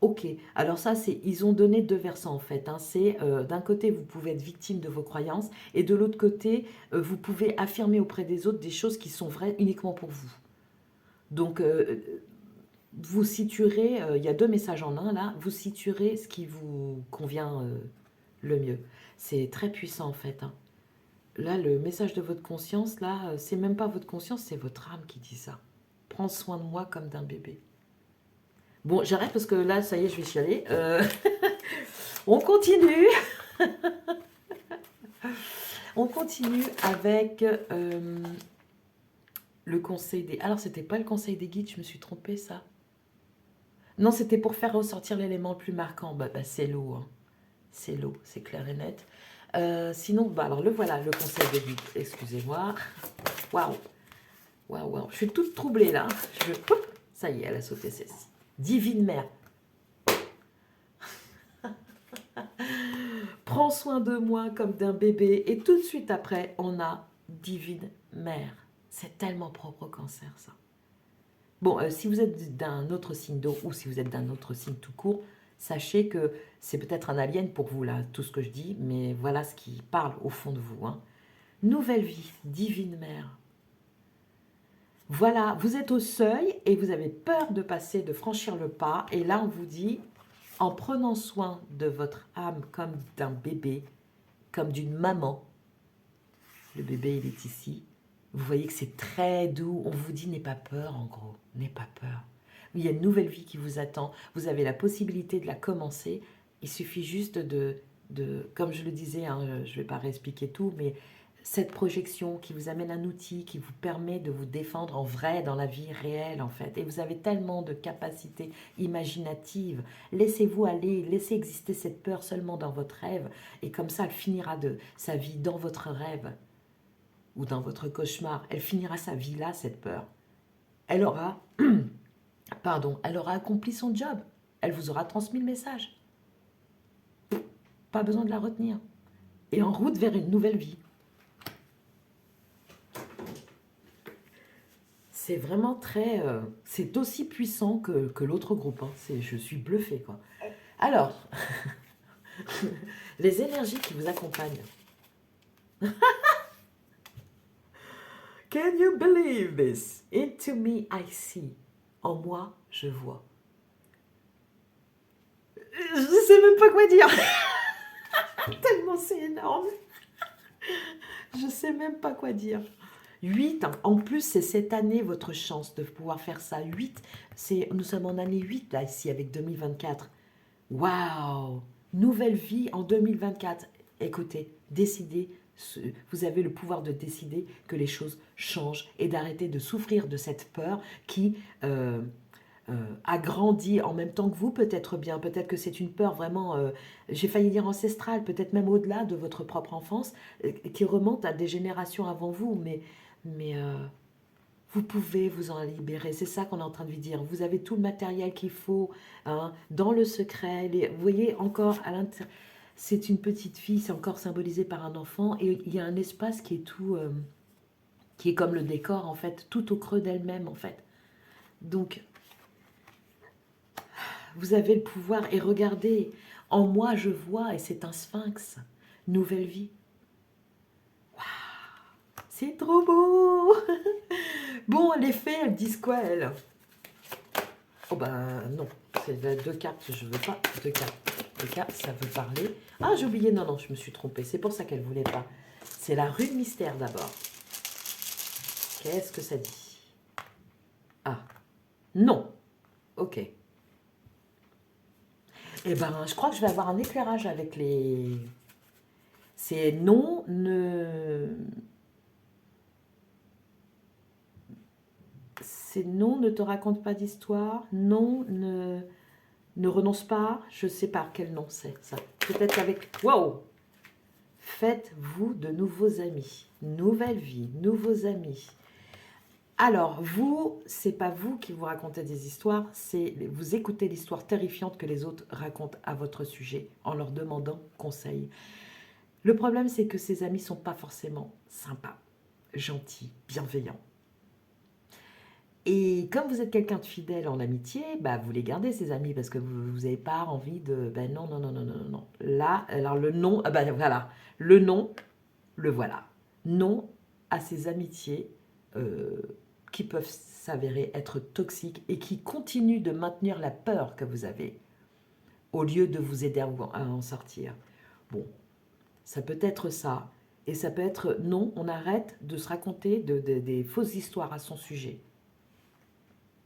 Ok, alors ça, ils ont donné deux versants en fait. Hein. C'est d'un côté, vous pouvez être victime de vos croyances et de l'autre côté, vous pouvez affirmer auprès des autres des choses qui sont vraies uniquement pour vous. Donc, vous situerez, il y a deux messages en un là, vous situerez ce qui vous convient le mieux. C'est très puissant en fait. Hein. Là, le message de votre conscience, là, c'est même pas votre conscience, c'est votre âme qui dit ça. Prends soin de moi comme d'un bébé. Bon, j'arrête parce que là, ça y est, je vais chialer. On continue. On continue avec le conseil des... Alors, c'était pas le conseil des guides, je me suis trompée, ça. Non, c'était pour faire ressortir l'élément le plus marquant. C'est l'eau. Hein. C'est l'eau, c'est clair et net. Sinon, alors le voilà, le conseil de guide. Excusez-moi. Waouh. Waouh, waouh. Je suis toute troublée là. Ça y est, elle a sauté celle-ci. Divine mère. Prends soin de moi comme d'un bébé. Et tout de suite après, on a divine mère. C'est tellement propre au cancer, ça. Bon, si vous êtes d'un autre signe d'eau ou si vous êtes d'un autre signe tout court, sachez que c'est peut-être un alien pour vous, là, tout ce que je dis, mais voilà ce qui parle au fond de vous. Hein. Nouvelle vie, divine mère. Voilà, vous êtes au seuil et vous avez peur de passer, de franchir le pas. Et là, on vous dit, en prenant soin de votre âme comme d'un bébé, comme d'une maman, le bébé, il est ici, vous voyez que c'est très doux. On vous dit, n'aie pas peur, en gros. N'aie pas peur. Il y a une nouvelle vie qui vous attend. Vous avez la possibilité de la commencer. Il suffit juste comme je le disais, hein, je ne vais pas réexpliquer tout, mais cette projection qui vous amène un outil qui vous permet de vous défendre en vrai, dans la vie réelle, en fait. Et vous avez tellement de capacités imaginatives. Laissez-vous aller, laissez exister cette peur seulement dans votre rêve. Et comme ça, elle finira de sa vie dans votre rêve ou dans votre cauchemar. Elle finira sa vie là, cette peur. Elle aura, elle aura accompli son job. Elle vous aura transmis le message. Pas besoin de la retenir. Et en route vers une nouvelle vie. C'est vraiment très... c'est aussi puissant que l'autre groupe. Hein. Je suis bluffée, quoi. Alors, les énergies qui vous accompagnent. Can you believe this? Into me I see. En moi, je vois. Je sais même pas quoi dire. Tellement c'est énorme. Je sais même pas quoi dire. 8, en plus, c'est cette année votre chance de pouvoir faire ça. 8, nous sommes en année 8, là, ici, avec 2024. Waouh! Nouvelle vie en 2024. Écoutez, décidez, vous avez le pouvoir de décider que les choses changent et d'arrêter de souffrir de cette peur qui a grandi en même temps que vous, peut-être bien. Peut-être que c'est une peur vraiment, j'ai failli dire ancestrale, peut-être même au-delà de votre propre enfance, qui remonte à des générations avant vous, mais vous pouvez vous en libérer. C'est ça qu'on est en train de vous dire. Vous avez tout le matériel qu'il faut hein, dans le secret. Vous voyez encore à l'intérieur, c'est une petite fille, c'est encore symbolisé par un enfant, et il y a un espace qui est tout, qui est comme le décor en fait, tout au creux d'elle-même en fait. Donc vous avez le pouvoir et regardez, en moi je vois et c'est un sphinx, nouvelle vie. Waouh, c'est trop beau. Bon, les fées, elles disent quoi, elles? Oh ben non, c'est deux cartes, je veux pas deux cartes. Deux cartes, ça veut parler. Ah, j'ai oublié, non, je me suis trompée, c'est pour ça qu'elle voulait pas. C'est la rune mystère d'abord. Qu'est-ce que ça dit? Ah, non. Ok. Eh ben, je crois que je vais avoir un éclairage avec les... C'est non, ne... c'est non, ne te raconte pas d'histoire. Non, ne renonce pas. Je sais pas quel nom c'est, ça. Peut-être avec... Waouh! Faites-vous de nouveaux amis. Nouvelle vie, nouveaux amis. Alors, vous, c'est pas vous qui vous racontez des histoires, c'est vous écoutez l'histoire terrifiante que les autres racontent à votre sujet en leur demandant conseil. Le problème, c'est que ces amis sont pas forcément sympas, gentils, bienveillants. Et comme vous êtes quelqu'un de fidèle en amitié, bah vous les gardez ces amis parce que vous n'avez pas envie de... Ben non, non, non, non, non, non, non. Là, alors le non, ah ben voilà, le non, le voilà. Non à ces amitiés qui peuvent s'avérer être toxiques et qui continuent de maintenir la peur que vous avez au lieu de vous aider à en sortir. Bon, ça peut être ça. Et ça peut être non, on arrête de se raconter des fausses histoires à son sujet.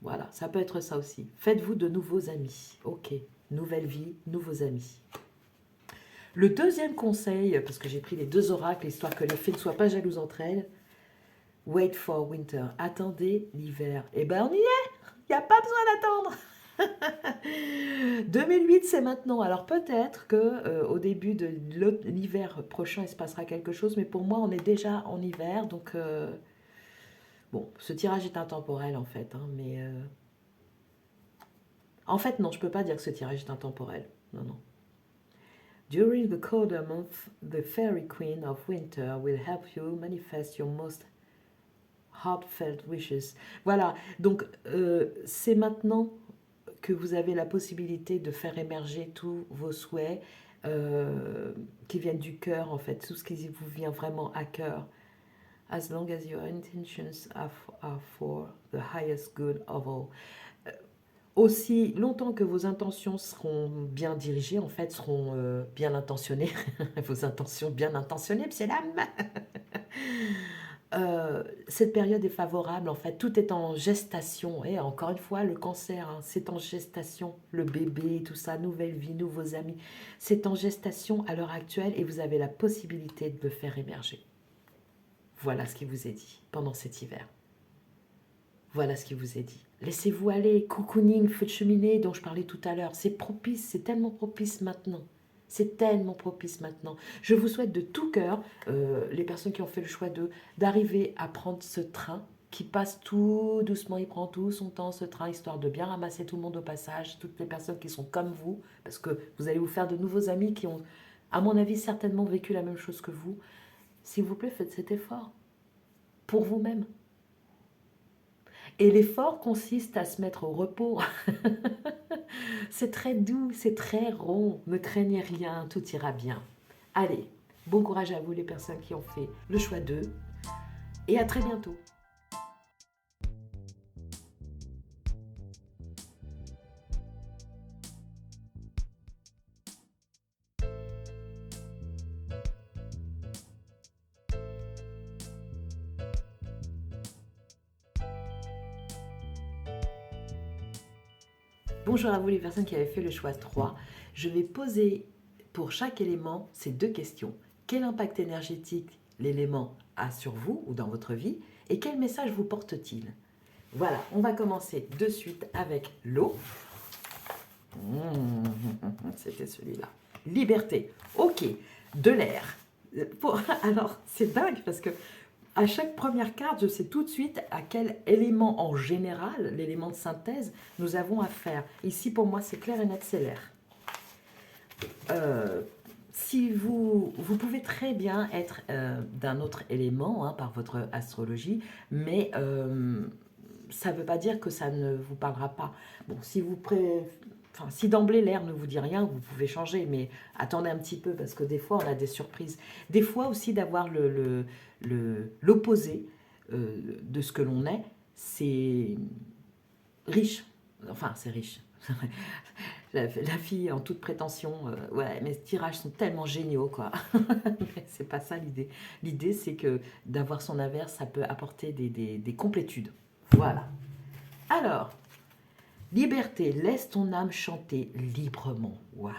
Voilà, ça peut être ça aussi. Faites-vous de nouveaux amis. Ok, nouvelle vie, nouveaux amis. Le deuxième conseil, parce que j'ai pris les deux oracles, histoire que les fées ne soient pas jalouses entre elles. Wait for winter. Attendez l'hiver. Eh ben on y est. Il n'y a pas besoin d'attendre. 2008, c'est maintenant. Alors peut-être que au début de l'hiver prochain, il se passera quelque chose, mais pour moi, on est déjà en hiver, donc bon, ce tirage est intemporel en fait, hein, mais en fait non, je peux pas dire que ce tirage est intemporel. Non, non. During the colder month, the fairy queen of winter will help you manifest your most heartfelt wishes. Voilà, donc c'est maintenant que vous avez la possibilité de faire émerger tous vos souhaits qui viennent du cœur, en fait, tout ce qui vous vient vraiment à cœur. As long as your intentions are for the highest good of all. Aussi longtemps que vos intentions seront bien dirigées, en fait, seront bien intentionnées, vos intentions bien intentionnées, c'est l'âme. Cette période est favorable, en fait, tout est en gestation. Et encore une fois, le cancer, hein, c'est en gestation. Le bébé, tout ça, nouvelle vie, nouveaux amis, c'est en gestation à l'heure actuelle et vous avez la possibilité de le faire émerger. Voilà ce qui vous est dit pendant cet hiver. Voilà ce qui vous est dit. Laissez-vous aller, cocooning, feu de cheminée dont je parlais tout à l'heure. C'est propice, c'est tellement propice maintenant. C'est tellement propice maintenant. Je vous souhaite de tout cœur, les personnes qui ont fait le choix d'arriver à prendre ce train qui passe tout doucement. Il prend tout son temps, ce train, histoire de bien ramasser tout le monde au passage, toutes les personnes qui sont comme vous, parce que vous allez vous faire de nouveaux amis qui ont, à mon avis, certainement vécu la même chose que vous. S'il vous plaît, faites cet effort pour vous-même. Et l'effort consiste à se mettre au repos. C'est très doux, c'est très rond. Ne craignez rien, tout ira bien. Allez, bon courage à vous les personnes qui ont fait le choix d'eux. Et à très bientôt. Bonjour à vous les personnes qui avaient fait le choix 3. Je vais poser pour chaque élément ces deux questions. Quel impact énergétique l'élément a sur vous ou dans votre vie et quel message vous porte-t-il? Voilà, on va commencer de suite avec l'eau. C'était celui-là. Liberté. Ok, de l'air. Alors, c'est dingue parce que à chaque première carte, je sais tout de suite à quel élément en général, l'élément de synthèse, nous avons affaire. Ici, pour moi, c'est clair et net, c'est l'air. Si vous pouvez très bien être d'un autre élément, hein, par votre astrologie, mais ça ne veut pas dire que ça ne vous parlera pas. Bon, si d'emblée l'air ne vous dit rien, vous pouvez changer, mais attendez un petit peu parce que des fois on a des surprises. Des fois aussi d'avoir l'opposé de ce que l'on est, c'est riche. Enfin, c'est riche. La fille en toute prétention, ouais, mes tirages sont tellement géniaux, quoi. Mais c'est pas ça l'idée. L'idée, c'est que d'avoir son inverse, ça peut apporter des complétudes. Voilà. Alors, liberté, laisse ton âme chanter librement. Waouh!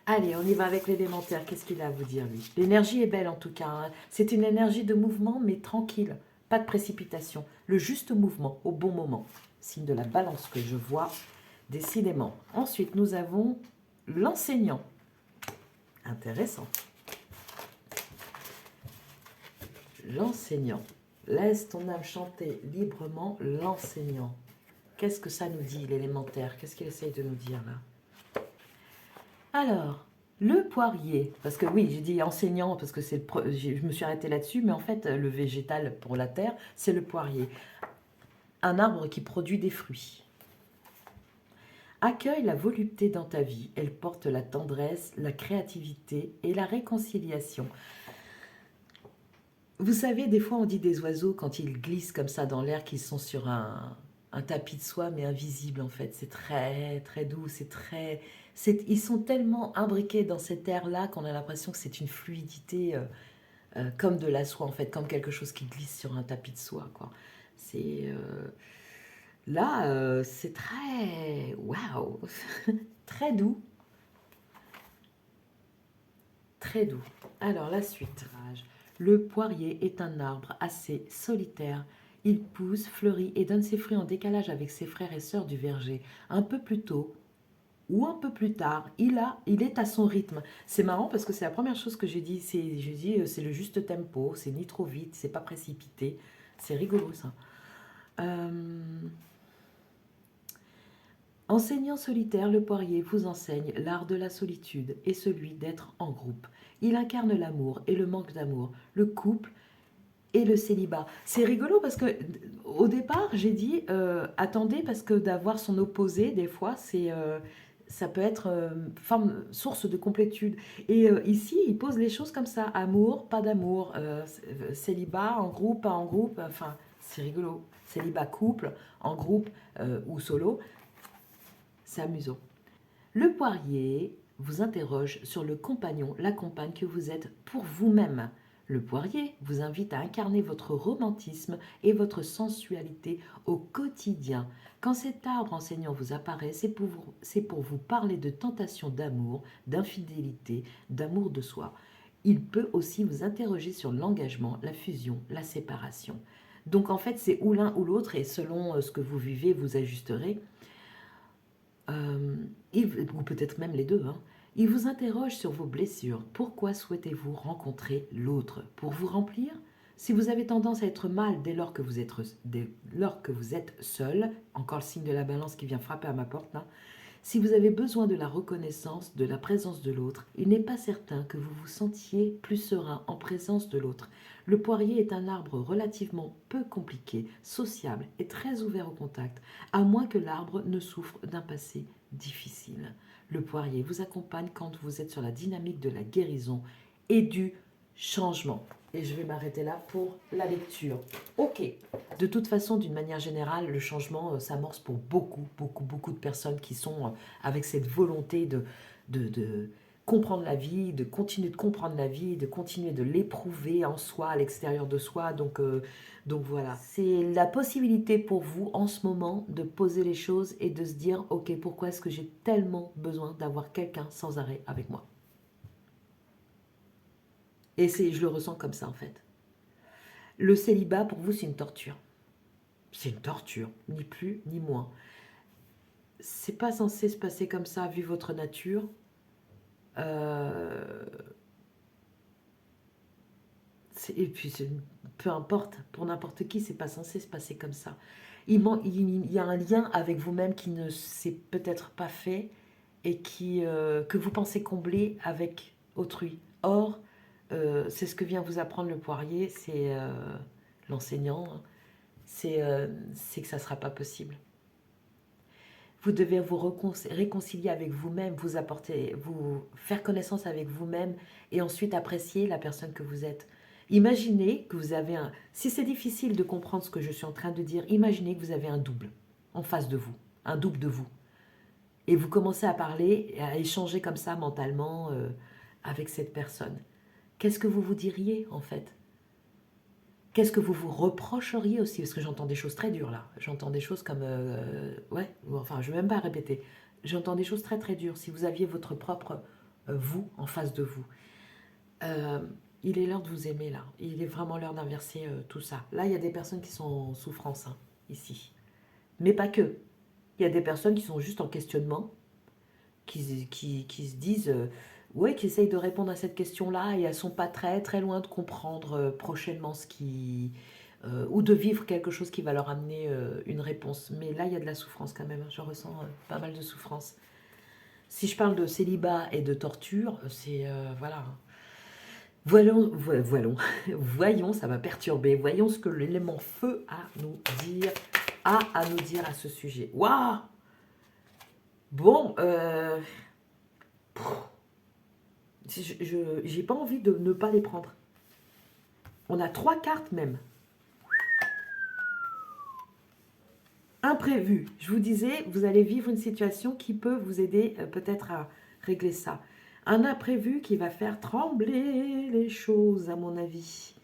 Allez, on y va avec l'élémentaire. Qu'est-ce qu'il a à vous dire, lui? L'énergie est belle, en tout cas, hein. C'est une énergie de mouvement, mais tranquille. pas de précipitation, le juste mouvement au bon moment. Signe de la balance que je vois décidément. Ensuite, nous avons l'enseignant. Intéressant. L'enseignant. Laisse ton âme chanter librement l'enseignant. Qu'est-ce que ça nous dit, l'élémentaire? Qu'est-ce qu'il essaye de nous dire là? Alors, le poirier, parce que oui, j'ai dit enseignant, parce que je me suis arrêtée là-dessus, mais en fait, le végétal pour la terre, c'est le poirier. Un arbre qui produit des fruits. Accueille la volupté dans ta vie. Elle porte la tendresse, la créativité et la réconciliation. Vous savez, des fois, on dit des oiseaux, quand ils glissent comme ça dans l'air, qu'ils sont sur un tapis de soie, mais invisible, en fait. C'est très, très doux, ils sont tellement imbriqués dans cet air-là qu'on a l'impression que c'est une fluidité comme de la soie, en fait, comme quelque chose qui glisse sur un tapis de soie, quoi. Là, c'est très... Waouh. Très doux. Très doux. Alors, la suite. Le poirier est un arbre assez solitaire. Il pousse, fleurit et donne ses fruits en décalage avec ses frères et sœurs du verger. Un peu plus tôt ou un peu plus tard, il est à son rythme. C'est marrant parce que c'est la première chose que j'ai dit. C'est le juste tempo, c'est ni trop vite, c'est pas précipité. C'est rigolo ça. Enseignant solitaire, le poirier vous enseigne l'art de la solitude et celui d'être en groupe. Il incarne l'amour et le manque d'amour, le couple et le célibat. C'est rigolo parce que au départ, j'ai dit attendez parce que d'avoir son opposé, des fois, ça peut être source de complétude. Et ici, il pose les choses comme ça amour, pas d'amour, célibat, en groupe, pas en groupe. Enfin, c'est rigolo. Célibat, couple, en groupe ou solo. C'est amusant. Le poirier vous interroge sur le compagnon, la compagne que vous êtes pour vous-même. Le poirier vous invite à incarner votre romantisme et votre sensualité au quotidien. Quand cet arbre enseignant vous apparaît, c'est pour vous parler de tentation d'amour, d'infidélité, d'amour de soi. Il peut aussi vous interroger sur l'engagement, la fusion, la séparation. Donc en fait, c'est ou l'un ou l'autre et selon ce que vous vivez, vous ajusterez. Ou peut-être même les deux, hein. Il vous interroge sur vos blessures. Pourquoi souhaitez-vous rencontrer l'autre? Pour vous remplir? Si vous avez tendance à être mal dès lors que vous êtes seul, encore le signe de la balance qui vient frapper à ma porte, hein. Si vous avez besoin de la reconnaissance, de la présence de l'autre, il n'est pas certain que vous vous sentiez plus serein en présence de l'autre. Le poirier est un arbre relativement peu compliqué, sociable et très ouvert au contact, à moins que l'arbre ne souffre d'un passé difficile. Le poirier vous accompagne quand vous êtes sur la dynamique de la guérison et du changement. Et je vais m'arrêter là pour la lecture. Ok. De toute façon, d'une manière générale, le changement s'amorce pour beaucoup, beaucoup, beaucoup de personnes qui sont avec cette volonté de comprendre la vie, de continuer de comprendre la vie, de continuer de l'éprouver en soi, à l'extérieur de soi. Donc voilà. C'est la possibilité pour vous en ce moment de poser les choses et de se dire, ok, pourquoi est-ce que j'ai tellement besoin d'avoir quelqu'un sans arrêt avec moi? Et je le ressens comme ça en fait. Le célibat, pour vous, c'est une torture. C'est une torture, ni plus ni moins. C'est pas censé se passer comme ça, vu votre nature. Et puis, peu importe, pour n'importe qui, c'est pas censé se passer comme ça. Il y a un lien avec vous-même qui ne s'est peut-être pas fait et que vous pensez combler avec autrui. Or, c'est ce que vient vous apprendre le poirier, c'est l'enseignant, hein. C'est que ça ne sera pas possible. Vous devez vous réconcilier avec vous-même, vous faire connaissance avec vous-même et ensuite apprécier la personne que vous êtes. Imaginez que vous avez Si c'est difficile de comprendre ce que je suis en train de dire, imaginez que vous avez un double en face de vous, un double de vous. Et vous commencez à parler, à échanger comme ça mentalement avec cette personne. Qu'est-ce que vous vous diriez en fait? Qu'est-ce que vous vous reprocheriez aussi? Parce que j'entends des choses très dures là. J'entends des choses comme... ouais, enfin, je ne vais même pas répéter. J'entends des choses très très dures. Si vous aviez votre propre vous en face de vous. Il est l'heure de vous aimer là. Il est vraiment l'heure d'inverser tout ça. Là, il y a des personnes qui sont en souffrance, hein, ici. Mais pas que. Il y a des personnes qui sont juste en questionnement, qui se disent, ouais, qui essayent de répondre à cette question-là et elles sont pas très très loin de comprendre prochainement ce qui, ou de vivre quelque chose qui va leur amener une réponse. Mais là, il y a de la souffrance quand même, hein. Je ressens pas mal de souffrance. Si je parle de célibat et de torture, c'est voilà. Voyons, ça m'a perturbé. Voyons ce que l'élément feu a à nous dire à ce sujet. Waouh. Bon, j'ai pas envie de ne pas les prendre. On a 3 cartes même. Imprévu. Je vous disais, vous allez vivre une situation qui peut vous aider peut-être à régler ça. Un imprévu qui va faire trembler les choses, à mon avis.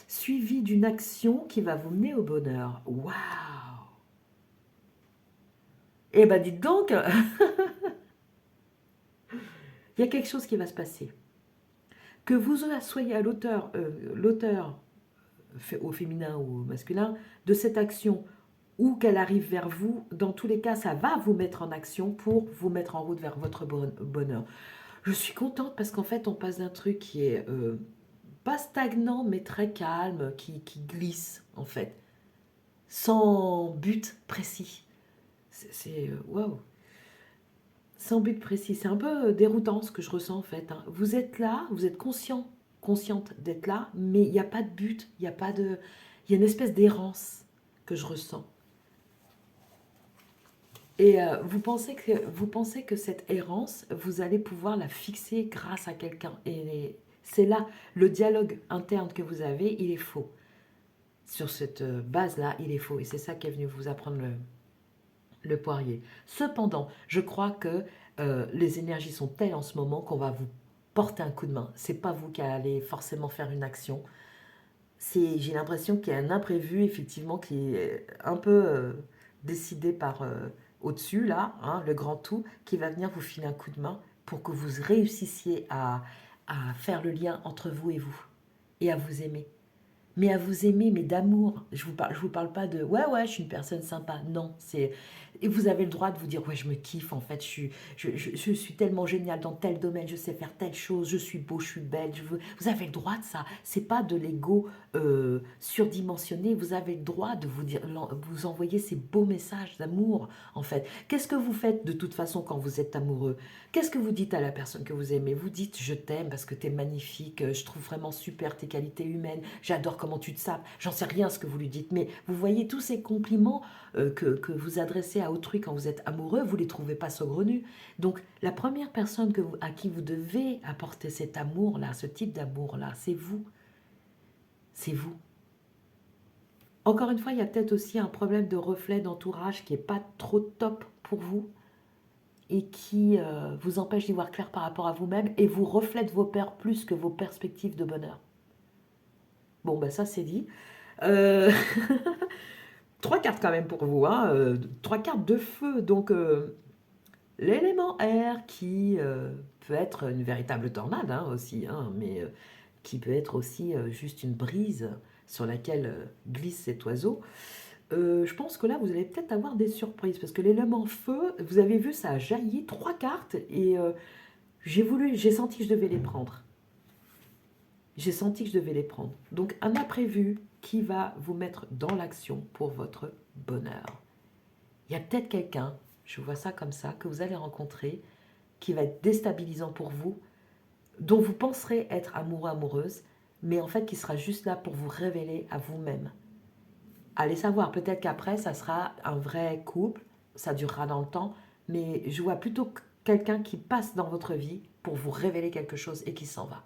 Suivi d'une action qui va vous mener au bonheur. Waouh! Eh ben dites donc, il y a quelque chose qui va se passer. Que vous soyez à l'auteur au féminin ou au masculin, de cette action ou qu'elle arrive vers vous, dans tous les cas, ça va vous mettre en action pour vous mettre en route vers votre bonheur. Je suis contente parce qu'en fait, on passe d'un truc qui est pas stagnant, mais très calme, qui glisse, en fait, sans but précis. C'est waouh! Sans but précis. C'est un peu déroutant ce que je ressens, en fait, hein. Vous êtes là, vous êtes consciente d'être là, mais il n'y a pas de but, il y a pas de... Il y a une espèce d'errance que je ressens. Et vous pensez que cette errance, vous allez pouvoir la fixer grâce à quelqu'un. Et c'est là, le dialogue interne que vous avez, il est faux. Sur cette base-là, il est faux. Et c'est ça qui est venu vous apprendre le poirier. Cependant, je crois que les énergies sont telles en ce moment qu'on va vous porter un coup de main. C'est pas vous qui allez forcément faire une action. J'ai l'impression qu'il y a un imprévu, effectivement, qui est un peu décidé par au-dessus, là, hein, le grand tout, qui va venir vous filer un coup de main pour que vous réussissiez à faire le lien entre vous et vous, et à vous aimer. Mais à vous aimer, mais d'amour. Je vous parle pas de ouais, je suis une personne sympa. Non, c'est. Et vous avez le droit de vous dire ouais, je me kiffe en fait, je suis tellement géniale dans tel domaine, je sais faire telle chose, je suis beau, je suis belle. Vous avez le droit de ça. C'est pas de l'ego surdimensionné. Vous avez le droit de vous dire, vous envoyer ces beaux messages d'amour en fait. Qu'est-ce que vous faites de toute façon quand vous êtes amoureux? Qu'est-ce que vous dites à la personne que vous aimez? Vous dites je t'aime parce que t'es magnifique, je trouve vraiment super tes qualités humaines, j'adore comment tu te sapes, j'en sais rien ce que vous lui dites, mais vous voyez tous ces compliments que vous adressez à autrui quand vous êtes amoureux, vous ne les trouvez pas saugrenus. Donc la première personne à qui vous devez apporter cet amour-là, ce type d'amour-là, c'est vous. C'est vous. Encore une fois, il y a peut-être aussi un problème de reflet d'entourage qui n'est pas trop top pour vous et qui vous empêche d'y voir clair par rapport à vous-même et vous reflète vos peurs plus que vos perspectives de bonheur. Bon, ben ça c'est dit. Euh, 3 cartes quand même pour vous, hein. 3 cartes de feu. Donc l'élément air qui peut être une véritable tornade hein, aussi, hein, mais qui peut être aussi juste une brise sur laquelle glisse cet oiseau. Je pense que là, vous allez peut-être avoir des surprises, parce que l'élément feu, vous avez vu, ça a jailli 3 cartes, et j'ai senti que je devais les prendre. J'ai senti que je devais les prendre. Donc, un imprévu qui va vous mettre dans l'action pour votre bonheur. Il y a peut-être quelqu'un, je vois ça comme ça, que vous allez rencontrer, qui va être déstabilisant pour vous, dont vous penserez être amoureux, amoureuse, mais en fait qui sera juste là pour vous révéler à vous-même. Allez savoir, peut-être qu'après, ça sera un vrai couple, ça durera dans le temps, mais je vois plutôt quelqu'un qui passe dans votre vie pour vous révéler quelque chose et qui s'en va.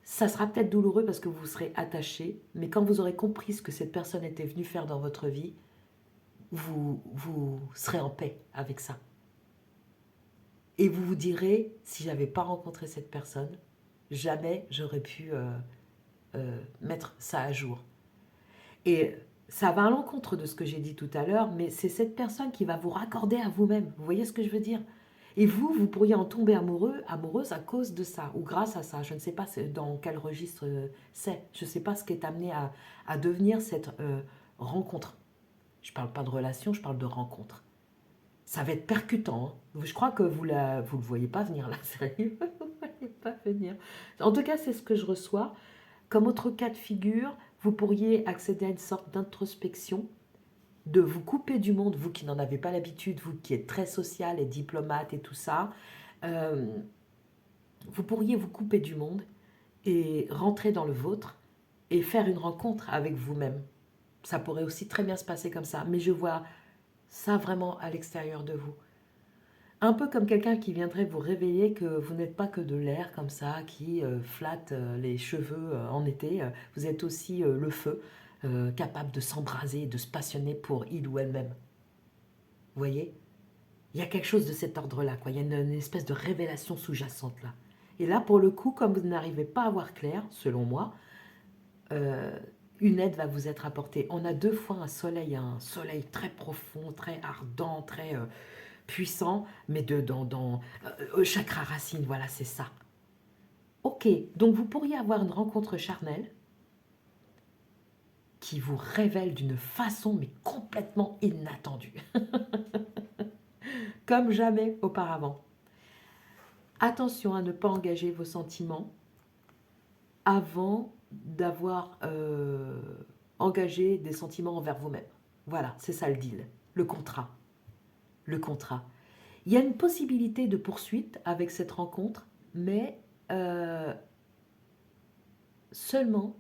Ça sera peut-être douloureux parce que vous serez attaché, mais quand vous aurez compris ce que cette personne était venue faire dans votre vie, vous serez en paix avec ça. Et vous vous direz, si j'avais pas rencontré cette personne, jamais j'aurais pu mettre ça à jour. Et ça va à l'encontre de ce que j'ai dit tout à l'heure, mais c'est cette personne qui va vous raccorder à vous-même. Vous voyez ce que je veux dire? Et vous, vous pourriez en tomber amoureux, amoureuse à cause de ça, ou grâce à ça. Je ne sais pas dans quel registre c'est. Je ne sais pas ce qui est amené à devenir cette rencontre. Je ne parle pas de relation, je parle de rencontre. Ça va être percutant. Hein. Je crois que vous ne le voyez pas venir là, sérieux. Vous ne le voyez pas venir. En tout cas, c'est ce que je reçois. Comme autre cas de figure, vous pourriez accéder à une sorte d'introspection, de vous couper du monde, vous qui n'en avez pas l'habitude, vous qui êtes très social et diplomate et tout ça. Vous pourriez vous couper du monde et rentrer dans le vôtre et faire une rencontre avec vous-même. Ça pourrait aussi très bien se passer comme ça, mais je vois ça vraiment à l'extérieur de vous. Un peu comme quelqu'un qui viendrait vous réveiller que vous n'êtes pas que de l'air comme ça, qui flatte les cheveux en été. Vous êtes aussi le feu, capable de s'embraser et de se passionner pour il ou elle-même. Vous voyez? Il y a quelque chose de cet ordre-là, quoi. Il y a une espèce de révélation sous-jacente là. Et là, pour le coup, comme vous n'arrivez pas à voir clair, selon moi, une aide va vous être apportée. On a deux fois un soleil très profond, très ardent, très puissant, mais dans chakra racine, voilà, c'est ça. Ok, donc vous pourriez avoir une rencontre charnelle qui vous révèle d'une façon mais complètement inattendue, comme jamais auparavant. Attention à ne pas engager vos sentiments avant d'avoir engagé des sentiments envers vous-même. Voilà, c'est ça le deal, le contrat. Le contrat. Il y a une possibilité de poursuite avec cette rencontre, mais seulement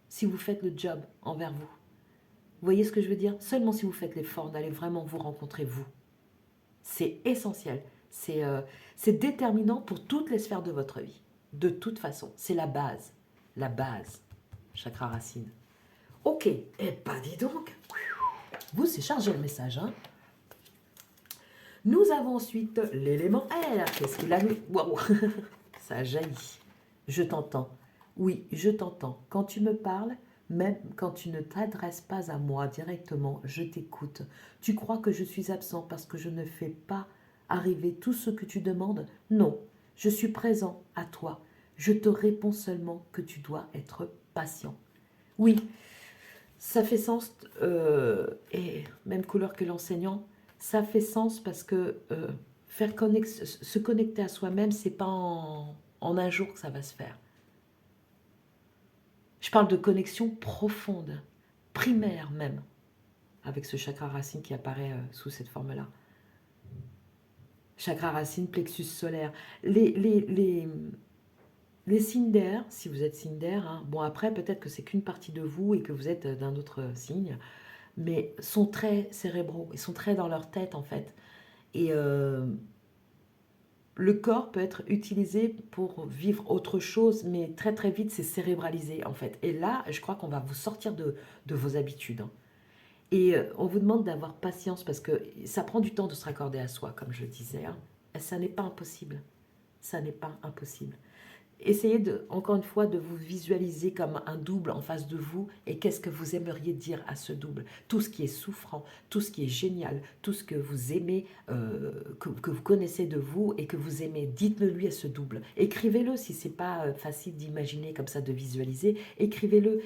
si vous faites le job envers vous. Vous voyez ce que je veux dire? Seulement si vous faites l'effort d'aller vraiment vous rencontrer vous. C'est essentiel. C'est déterminant pour toutes les sphères de votre vie. De toute façon, c'est la base. La base. Chakra racine. Ok, eh pas dis donc. Vous, c'est chargé le message, hein. Nous avons ensuite l'élément air. Qu'est-ce qu'il a mis? Waouh, ça jaillit. Je t'entends. Oui, je t'entends. Quand tu me parles, même quand tu ne t'adresses pas à moi directement, je t'écoute. Tu crois que je suis absent parce que je ne fais pas arriver tout ce que tu demandes? Non, je suis présent à toi. Je te réponds seulement que tu dois être patient. Oui, ça fait sens, et même couleur que l'enseignant, ça fait sens parce que se connecter à soi-même, c'est pas en un jour que ça va se faire. Je parle de connexion profonde, primaire même, avec ce chakra racine qui apparaît sous cette forme-là. Chakra racine, plexus solaire. Les signes d'air, si vous êtes signe d'air, hein, bon après peut-être que c'est qu'une partie de vous et que vous êtes d'un autre signe, mais sont très cérébraux, ils sont très dans leur tête en fait. Et le corps peut être utilisé pour vivre autre chose, mais très très vite c'est cérébralisé en fait. Et là, je crois qu'on va vous sortir de vos habitudes. Hein. Et on vous demande d'avoir patience parce que ça prend du temps de se raccorder à soi, comme je le disais. Hein. Et ça n'est pas impossible. Ça n'est pas impossible. Essayez, encore une fois, de vous visualiser comme un double en face de vous et qu'est-ce que vous aimeriez dire à ce double. Tout ce qui est souffrant, tout ce qui est génial, tout ce que vous aimez, que vous connaissez de vous et que vous aimez, dites-le lui à ce double. Écrivez-le si ce n'est pas facile d'imaginer comme ça, de visualiser. Écrivez-le,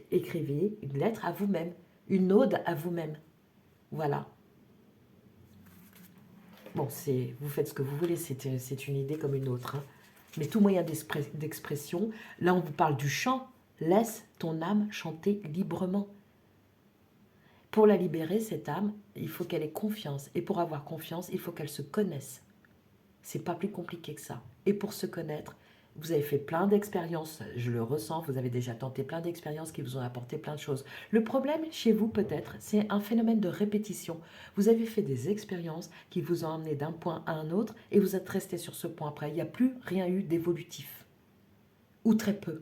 écrivez une lettre à vous-même, une ode à vous-même. Voilà. Bon, vous faites ce que vous voulez, c'est une idée comme une autre. Hein. Mais tout moyen d'expression, là on vous parle du chant, laisse ton âme chanter librement. Pour la libérer, cette âme, il faut qu'elle ait confiance. Et pour avoir confiance, il faut qu'elle se connaisse. C'est pas plus compliqué que ça. Et pour se connaître, vous avez fait plein d'expériences, je le ressens, vous avez déjà tenté plein d'expériences qui vous ont apporté plein de choses. Le problème chez vous peut-être, c'est un phénomène de répétition. Vous avez fait des expériences qui vous ont amené d'un point à un autre et vous êtes resté sur ce point après. Il n'y a plus rien eu d'évolutif. Ou très peu.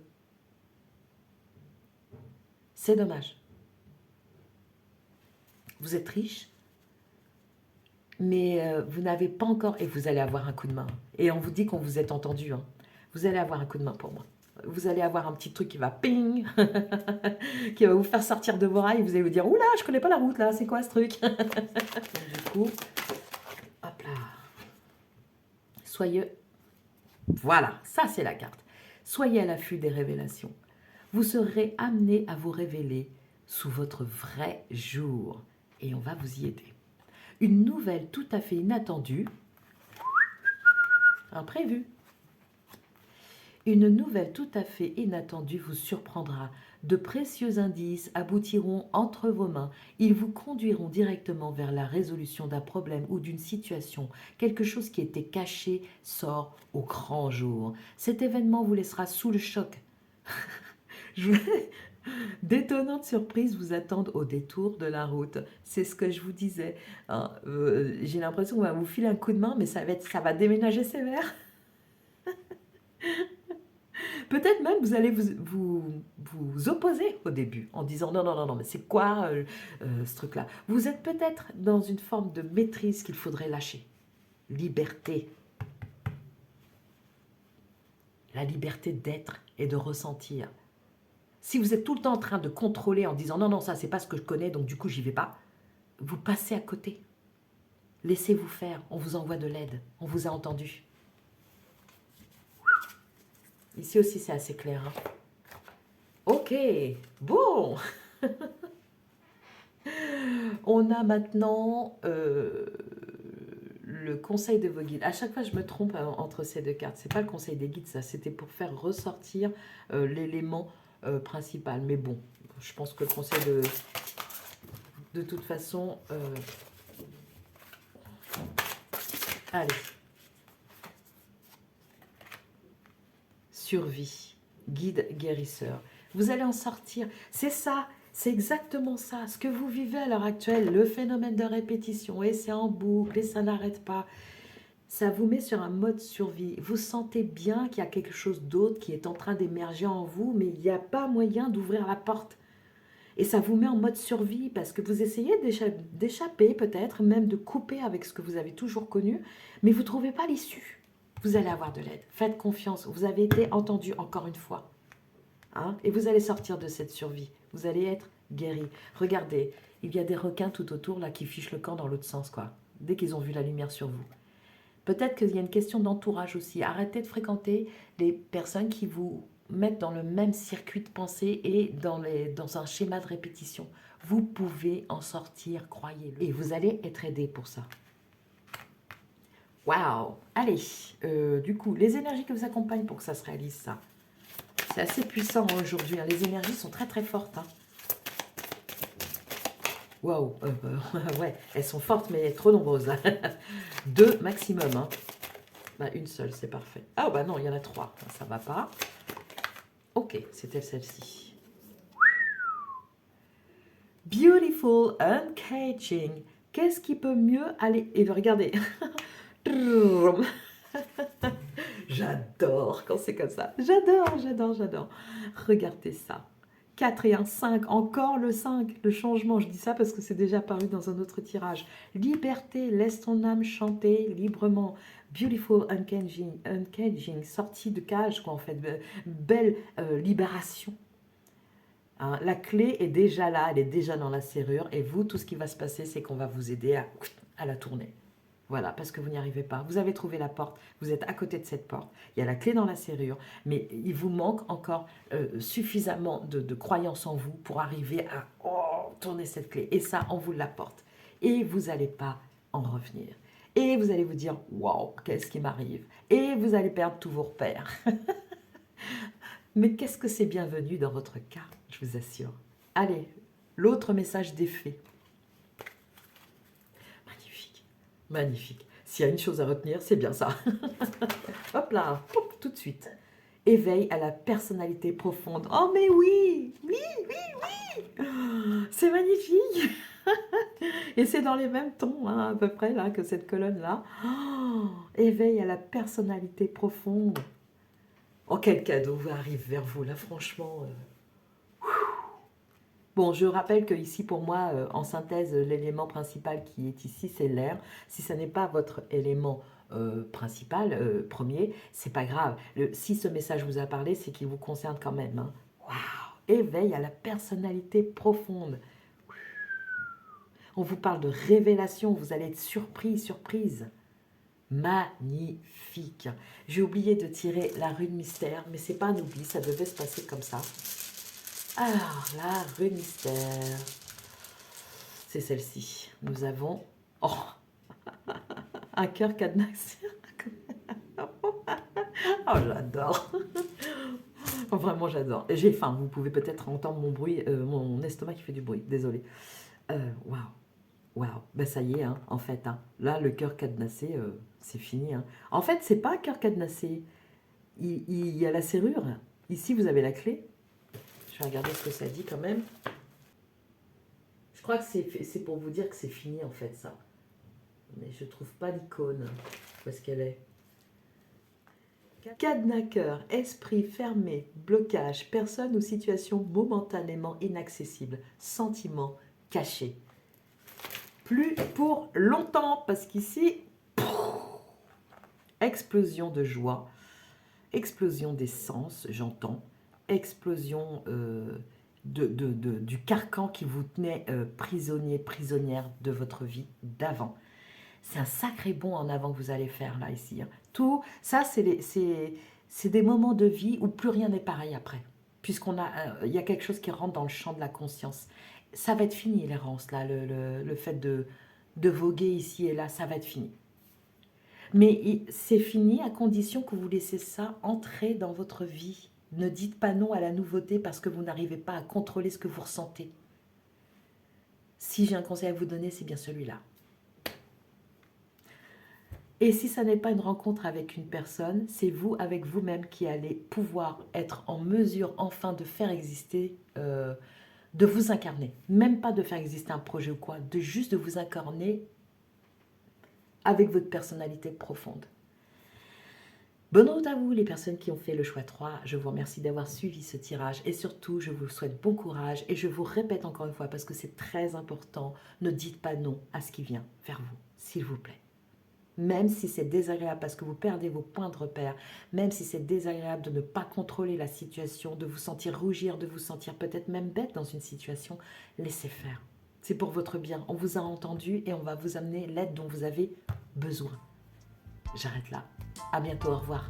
C'est dommage. Vous êtes riche, mais vous n'avez pas encore, et vous allez avoir un coup de main. Et on vous dit qu'on vous est entendu, hein. Vous allez avoir un coup de main pour moi. Vous allez avoir un petit truc qui va ping, qui va vous faire sortir de vos rails. Et vous allez vous dire, oula, je connais pas la route là, c'est quoi ce truc? Donc, du coup, hop là. Soyez... Voilà, ça c'est la carte. Soyez à l'affût des révélations. Vous serez amené à vous révéler sous votre vrai jour. Et on va vous y aider. Une nouvelle tout à fait inattendue, imprévue. Une nouvelle tout à fait inattendue vous surprendra. De précieux indices aboutiront entre vos mains. Ils vous conduiront directement vers la résolution d'un problème ou d'une situation. Quelque chose qui était caché sort au grand jour. Cet événement vous laissera sous le choc. D'étonnantes surprises vous attendent au détour de la route. C'est ce que je vous disais. Hein, j'ai l'impression qu'on va vous filer un coup de main, mais ça va déménager sévère. Peut-être même vous allez vous opposer au début en disant non, non, non, non, mais c'est quoi ce truc-là? Vous êtes peut-être dans une forme de maîtrise qu'il faudrait lâcher. Liberté. La liberté d'être et de ressentir. Si vous êtes tout le temps en train de contrôler en disant non, non, ça c'est pas ce que je connais, donc du coup j'y vais pas, vous passez à côté. Laissez-vous faire, on vous envoie de l'aide, on vous a entendu. Ici aussi c'est assez clair. Hein. Ok, bon. On a maintenant le conseil de vos guides. À chaque fois, je me trompe entre ces deux cartes. C'est pas le conseil des guides, ça. C'était pour faire ressortir l'élément principal. Mais bon, je pense que le conseil de toute façon... Allez. Survie. Guide guérisseur. Vous allez en sortir. C'est ça. C'est exactement ça. Ce que vous vivez à l'heure actuelle, le phénomène de répétition, et c'est en boucle, et ça n'arrête pas. Ça vous met sur un mode survie. Vous sentez bien qu'il y a quelque chose d'autre qui est en train d'émerger en vous, mais il n'y a pas moyen d'ouvrir la porte. Et ça vous met en mode survie parce que vous essayez d'échapper peut-être, même de couper avec ce que vous avez toujours connu, mais vous ne trouvez pas l'issue. Vous allez avoir de l'aide. Faites confiance. Vous avez été entendu encore une fois. Hein? Et vous allez sortir de cette survie. Vous allez être guéri. Regardez, il y a des requins tout autour là qui fichent le camp dans l'autre sens, quoi. Dès qu'ils ont vu la lumière sur vous. Peut-être qu'il y a une question d'entourage aussi. Arrêtez de fréquenter les personnes qui vous mettent dans le même circuit de pensée et dans un schéma de répétition. Vous pouvez en sortir, croyez-le. Et vous allez être aidé pour ça. Waouh! Allez, du coup, les énergies que vous accompagnent pour que ça se réalise, ça. C'est assez puissant aujourd'hui. Hein. Les énergies sont très très fortes. Hein. Waouh! Ouais, elles sont fortes, mais trop nombreuses. Là. 2 maximum. Hein. Bah, une seule, c'est parfait. Ah bah non, il y en a 3. Ça va pas. Ok, c'était celle-ci. Beautiful Uncaging. Qu'est-ce qui peut mieux aller... Et regardez. J'adore quand c'est comme ça. J'adore, j'adore, j'adore. Regardez ça. 4 et 1, 5. Encore le 5, le changement. Je dis ça parce que c'est déjà apparu dans un autre tirage. Liberté, laisse ton âme chanter librement. Beautiful uncaging, sortie de cage, quoi, en fait. Belle libération. Hein, la clé est déjà là, elle est déjà dans la serrure. Et vous, tout ce qui va se passer, c'est qu'on va vous aider à la tourner. Voilà, parce que vous n'y arrivez pas. Vous avez trouvé la porte, vous êtes à côté de cette porte. Il y a la clé dans la serrure, mais il vous manque encore suffisamment de croyance en vous pour arriver à tourner cette clé. Et ça, on vous l'apporte. Et vous n'allez pas en revenir. Et vous allez vous dire, waouh, qu'est-ce qui m'arrive? Et vous allez perdre tous vos repères. Mais qu'est-ce que c'est bienvenu dans votre cas, je vous assure. Allez, l'autre message d'effet. Magnifique. S'il y a une chose à retenir, c'est bien ça. Hop là, hop, tout de suite. Éveil à la personnalité profonde. Oh mais oui, oui, oui, oui. C'est magnifique. Et c'est dans les mêmes tons, hein, à peu près, là, que cette colonne-là. Oh, éveil à la personnalité profonde. Oh, quel cadeau arrive vers vous, là, franchement. Bon, je rappelle que ici, pour moi, en synthèse, l'élément principal qui est ici, c'est l'air. Si ce n'est pas votre élément principal, premier, c'est pas grave. Si ce message vous a parlé, c'est qu'il vous concerne quand même. Hein. Waouh! Éveil à la personnalité profonde. On vous parle de révélation, vous allez être surpris, surprise. magnifique. J'ai oublié de tirer la rune mystère, mais c'est pas un oubli, ça devait se passer comme ça. Alors, la rune mystère, c'est celle-ci. Nous avons un cœur cadenassé. Oh, j'adore. Vraiment, j'adore. J'ai faim. Vous pouvez peut-être entendre mon bruit, mon estomac qui fait du bruit. Désolé. Waouh. Waouh. Ben ça y est, hein, en fait. Hein. Là, le cœur cadenassé, c'est fini. Hein. En fait, c'est pas un cœur cadenassé. Il y a la serrure. Ici, vous avez la clé. Je vais regarder ce que ça dit quand même. Je crois que c'est pour vous dire que c'est fini, en fait, ça. Mais je trouve pas l'icône. Où est-ce qu'elle est? Cadenas cœur, esprit fermé, blocage, personne ou situation momentanément inaccessible, sentiment caché. Plus pour longtemps, parce qu'ici, explosion de joie, explosion des sens, j'entends, explosion du carcan qui vous tenait prisonnier, prisonnière de votre vie d'avant. C'est un sacré bond en avant que vous allez faire là, ici. Hein. Tout ça, c'est des moments de vie où plus rien n'est pareil après. Puisqu'on a, il y a quelque chose qui rentre dans le champ de la conscience. Ça va être fini, l'errance, là, le fait de voguer ici et là, ça va être fini. Mais c'est fini à condition que vous laissez ça entrer dans votre vie. Ne dites pas non à la nouveauté parce que vous n'arrivez pas à contrôler ce que vous ressentez. Si j'ai un conseil à vous donner, c'est bien celui-là. Et si ça n'est pas une rencontre avec une personne, c'est vous avec vous-même qui allez pouvoir être en mesure enfin de faire exister, de vous incarner. Même pas de faire exister un projet ou quoi, de juste de vous incarner avec votre personnalité profonde. Bonne route à vous les personnes qui ont fait le choix 3. Je vous remercie d'avoir suivi ce tirage et surtout je vous souhaite bon courage et je vous répète encore une fois parce que c'est très important, ne dites pas non à ce qui vient vers vous, s'il vous plaît. Même si c'est désagréable parce que vous perdez vos points de repère, même si c'est désagréable de ne pas contrôler la situation, de vous sentir rougir, de vous sentir peut-être même bête dans une situation, laissez faire. C'est pour votre bien. On vous a entendu et on va vous amener l'aide dont vous avez besoin. J'arrête là. À bientôt. Au revoir.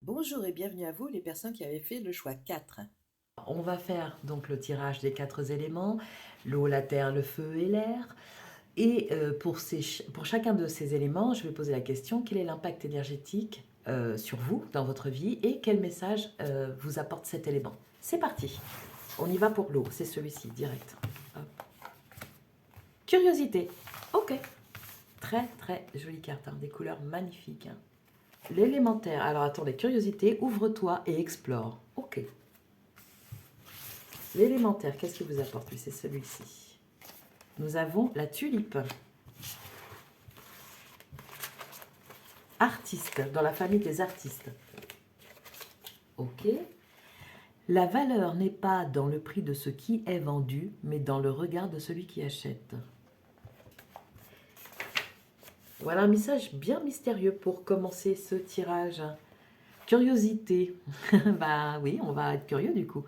Bonjour et bienvenue à vous les personnes qui avaient fait le choix 4. On va faire donc le tirage des 4 éléments, l'eau, la terre, le feu et l'air. Et pour chacun de ces éléments, je vais poser la question, quel est l'impact énergétique sur vous, dans votre vie, et quel message vous apporte cet élément. C'est parti, on y va pour l'eau, c'est celui-ci, direct. Hop. Curiosité, ok. Très très jolie carte, hein, des couleurs magnifiques. Hein. L'élémentaire, alors attendez, curiosité, ouvre-toi et explore. Ok. L'élémentaire, qu'est-ce qui vous apporte? Oui, c'est celui-ci. Nous avons la tulipe. Artiste, dans la famille des artistes. Ok. La valeur n'est pas dans le prix de ce qui est vendu, mais dans le regard de celui qui achète. Voilà un message bien mystérieux pour commencer ce tirage. Curiosité. Bah oui, on va être curieux du coup.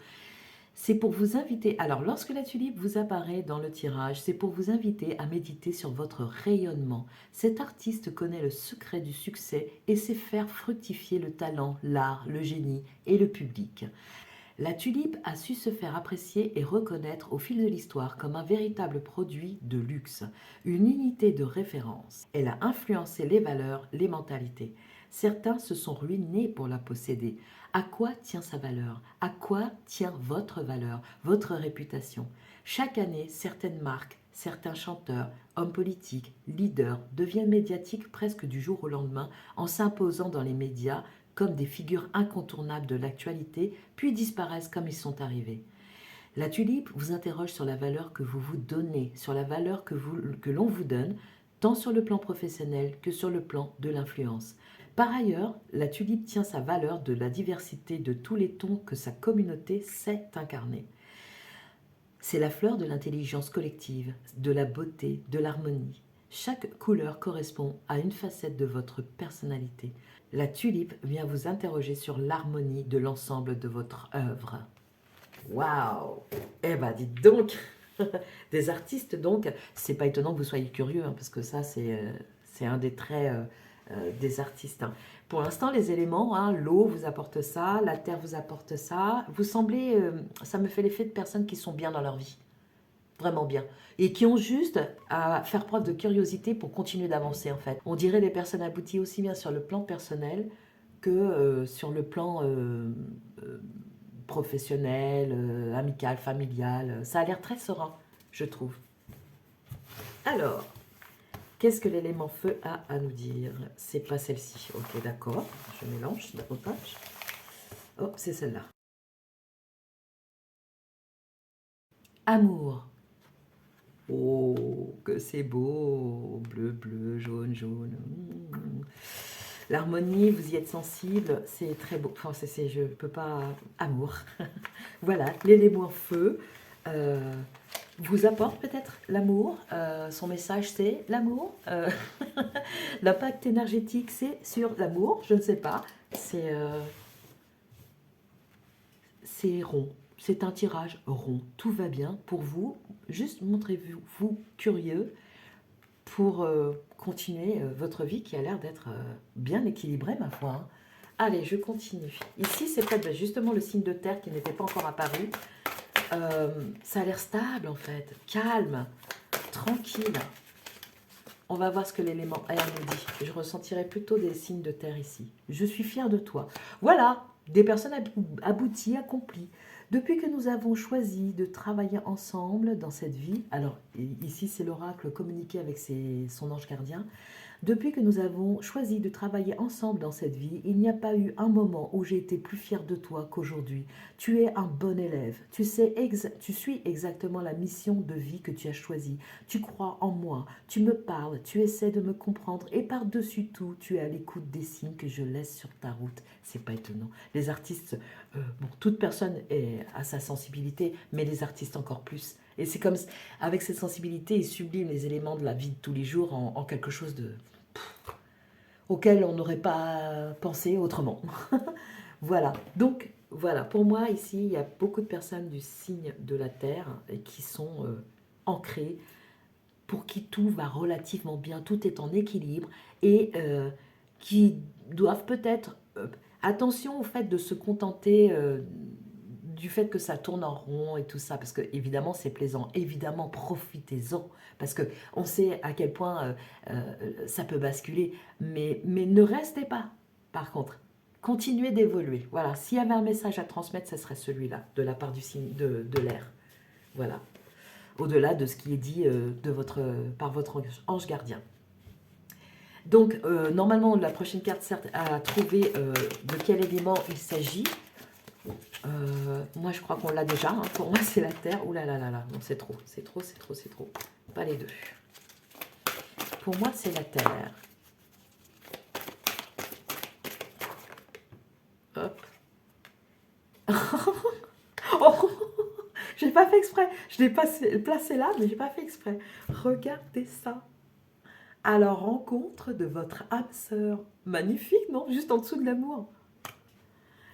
C'est pour vous inviter, alors lorsque la tulipe vous apparaît dans le tirage, c'est pour vous inviter à méditer sur votre rayonnement. Cet artiste connaît le secret du succès et sait faire fructifier le talent, l'art, le génie et le public. La tulipe a su se faire apprécier et reconnaître au fil de l'histoire comme un véritable produit de luxe, une unité de référence. Elle a influencé les valeurs, les mentalités. Certains se sont ruinés pour la posséder. À quoi tient sa valeur? À quoi tient votre valeur, votre réputation? Chaque année, certaines marques, certains chanteurs, hommes politiques, leaders deviennent médiatiques presque du jour au lendemain en s'imposant dans les médias comme des figures incontournables de l'actualité, puis disparaissent comme ils sont arrivés. La tulipe vous interroge sur la valeur que vous vous donnez, sur la valeur que l'on vous donne, tant sur le plan professionnel que sur le plan de l'influence. Par ailleurs, la tulipe tient sa valeur de la diversité de tous les tons que sa communauté sait incarner. C'est la fleur de l'intelligence collective, de la beauté, de l'harmonie. Chaque couleur correspond à une facette de votre personnalité. La tulipe vient vous interroger sur l'harmonie de l'ensemble de votre œuvre. Waouh! Eh ben, dites donc! Des artistes, donc, c'est pas étonnant que vous soyez curieux, hein, parce que ça, c'est un des traits des artistes. Hein. Pour l'instant, les éléments, hein, l'eau vous apporte ça, la terre vous apporte ça. Vous semblez, ça me fait l'effet de personnes qui sont bien dans leur vie, vraiment bien, et qui ont juste à faire preuve de curiosité pour continuer d'avancer, en fait. On dirait des personnes abouties aussi bien sur le plan personnel que sur le plan euh, professionnel, amical, familial. Ça a l'air très serein, je trouve. Alors, qu'est-ce que l'élément feu a à nous dire? C'est pas celle-ci. Ok, d'accord. Je mélange davantage. Oh, c'est celle-là. Amour. Oh, que c'est beau. Bleu, bleu, jaune, jaune. L'harmonie, vous y êtes sensible. C'est très beau. Enfin, je peux pas... Amour. Voilà, l'élément feu. Euh, vous apporte peut-être l'amour. Son message, c'est l'amour. L'impact énergétique, c'est sur l'amour. Je ne sais pas. C'est rond. C'est un tirage rond. Tout va bien pour vous. Juste montrez-vous curieux pour continuer votre vie qui a l'air d'être bien équilibrée, ma foi. Hein. Allez, je continue. Ici, c'est peut-être justement le signe de terre qui n'était pas encore apparu. Ça a l'air stable en fait, calme, tranquille. On va voir ce que l'élément air nous dit. Je ressentirai plutôt des signes de terre ici. Je suis fière de toi. Voilà, des personnes abouties, accomplies. Depuis que nous avons choisi de travailler ensemble dans cette vie, alors ici c'est l'oracle communiqué avec son ange gardien, depuis que nous avons choisi de travailler ensemble dans cette vie, il n'y a pas eu un moment où j'ai été plus fière de toi qu'aujourd'hui. Tu es un bon élève. Tu suis exactement la mission de vie que tu as choisie. Tu crois en moi. Tu me parles. Tu essaies de me comprendre. Et par-dessus tout, tu es à l'écoute des signes que je laisse sur ta route. C'est pas étonnant. Les artistes, bon, toute personne a sa sensibilité, mais les artistes encore plus. Et c'est comme, avec cette sensibilité, ils subliment les éléments de la vie de tous les jours en quelque chose auquel on n'aurait pas pensé autrement. Voilà. Donc, voilà. Pour moi, ici, il y a beaucoup de personnes du signe de la Terre qui sont ancrées, pour qui tout va relativement bien, tout est en équilibre et qui doivent peut-être... attention au fait de se contenter du fait que ça tourne en rond et tout ça, parce que évidemment c'est plaisant, évidemment profitez-en, parce que on sait à quel point ça peut basculer, mais ne restez pas, par contre, continuez d'évoluer. Voilà, s'il y avait un message à transmettre, ce serait celui-là, de la part du signe de l'air. Voilà, au-delà de ce qui est dit par votre ange gardien. Donc, normalement, la prochaine carte certes, à trouver de quel élément il s'agit. Moi, je crois qu'on l'a déjà. Hein. Pour moi, c'est la terre. Ouh là là là là. Non, c'est trop. C'est trop, c'est trop, c'est trop. Pas les deux. Pour moi, c'est la terre. Hop. Oh, j'ai pas fait exprès. Je l'ai placé là, mais j'ai pas fait exprès. Regardez ça. À la rencontre de votre âme sœur. Magnifique, non? Juste en dessous de l'amour.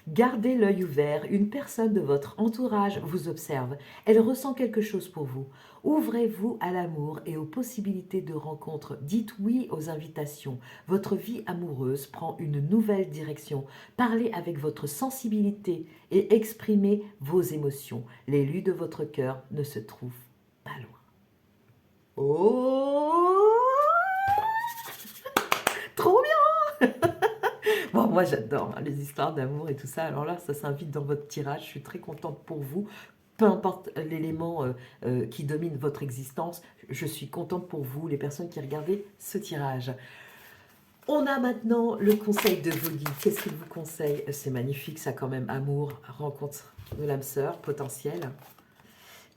Gardez l'œil ouvert, une personne de votre entourage vous observe, elle ressent quelque chose pour vous. Ouvrez-vous à l'amour et aux possibilités de rencontre, dites oui aux invitations. Votre vie amoureuse prend une nouvelle direction. Parlez avec votre sensibilité et exprimez vos émotions. L'élu de votre cœur ne se trouve pas loin. Oh, trop bien! Bon, moi j'adore hein, les histoires d'amour et tout ça. Alors là, ça s'invite dans votre tirage. Je suis très contente pour vous. Peu importe l'élément qui domine votre existence, je suis contente pour vous, les personnes qui regardaient ce tirage. On a maintenant le conseil de vos guides. Qu'est-ce qu'ils vous conseillent? C'est magnifique, ça quand même. Amour, rencontre de l'âme sœur potentielle.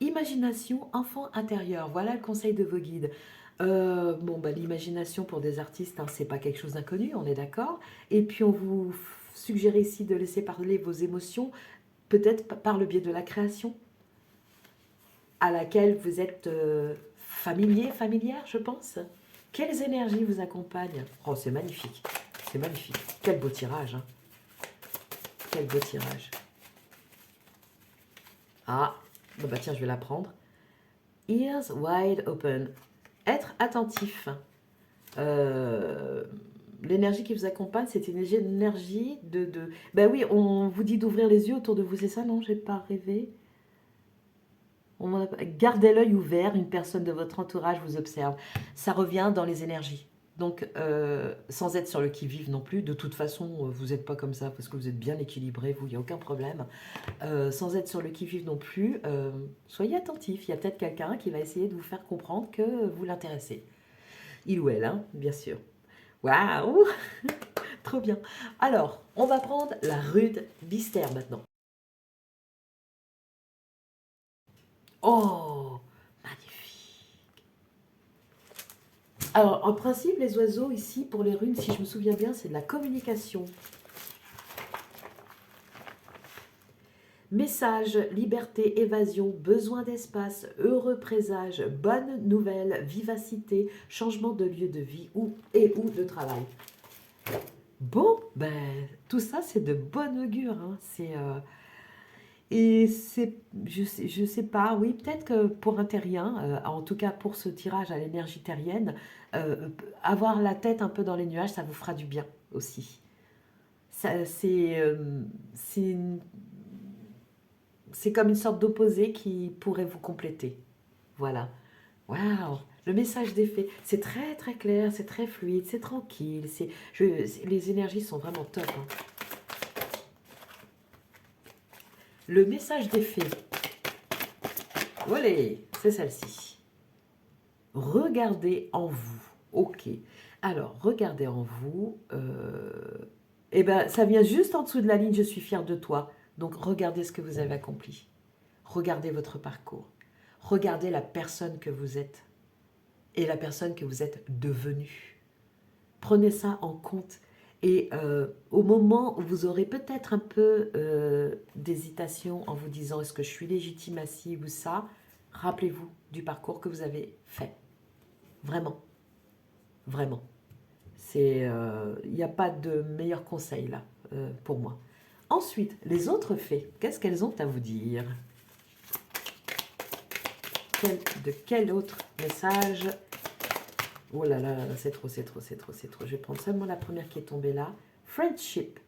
Imagination, enfant intérieur. Voilà le conseil de vos guides. Bon, bah, l'imagination pour des artistes, hein, c'est pas quelque chose d'inconnu, on est d'accord. Et puis on vous suggère ici de laisser parler vos émotions, peut-être par le biais de la création. à laquelle vous êtes familier, familière, je pense. Quelles énergies vous accompagnent? Oh, c'est magnifique. C'est magnifique. Quel beau tirage, hein. Quel beau tirage. Ah, bon bah tiens, je vais la prendre. Ears wide open. Être attentif. L'énergie qui vous accompagne, c'est une énergie de... Ben oui, on vous dit d'ouvrir les yeux autour de vous, c'est ça? Non, j'ai pas rêvé. Gardez l'œil ouvert, une personne de votre entourage vous observe. Ça revient dans les énergies. Donc, sans être sur le qui-vive non plus, de toute façon, vous n'êtes pas comme ça parce que vous êtes bien équilibré, vous, il n'y a aucun problème. Sans être sur le qui-vive non plus, soyez attentif. Il y a peut-être quelqu'un qui va essayer de vous faire comprendre que vous l'intéressez. Il ou elle, hein, bien sûr. Waouh! Trop bien. Alors, on va prendre la rude Bystère maintenant. Oh, magnifique. Alors, en principe, les oiseaux ici, pour les runes, si je me souviens bien, c'est de la communication. Message, liberté, évasion, besoin d'espace, heureux présage, bonne nouvelle, vivacité, changement de lieu de vie ou de travail. Bon, ben, tout ça, c'est de bon augure. Hein. Je sais pas, oui, peut-être que pour un terrien, en tout cas pour ce tirage à l'énergie terrienne, avoir la tête un peu dans les nuages, ça vous fera du bien aussi. C'est c'est comme une sorte d'opposé qui pourrait vous compléter. Voilà. Waouh! Le message des fées, c'est très très clair, c'est très fluide, c'est tranquille. Les énergies sont vraiment top. Hein. Le message des fées. Voilà, c'est celle-ci. Regardez en vous. Ok. Alors, regardez en vous. Eh ben, ça vient juste en dessous de la ligne. Je suis fière de toi. Donc, regardez ce que vous avez accompli. Regardez votre parcours. Regardez la personne que vous êtes et la personne que vous êtes devenue. Prenez ça en compte. Et au moment où vous aurez peut-être un peu d'hésitation en vous disant est-ce que je suis légitime à ci ou ça, rappelez-vous du parcours que vous avez fait. Vraiment. Vraiment. Il n'y a pas de meilleur conseil là pour moi. Ensuite, les autres fées, qu'est-ce qu'elles ont à vous dire? De quel autre message? Oh là là, c'est trop, c'est trop, c'est trop, c'est trop. Je vais prendre seulement la première qui est tombée là. Friendship.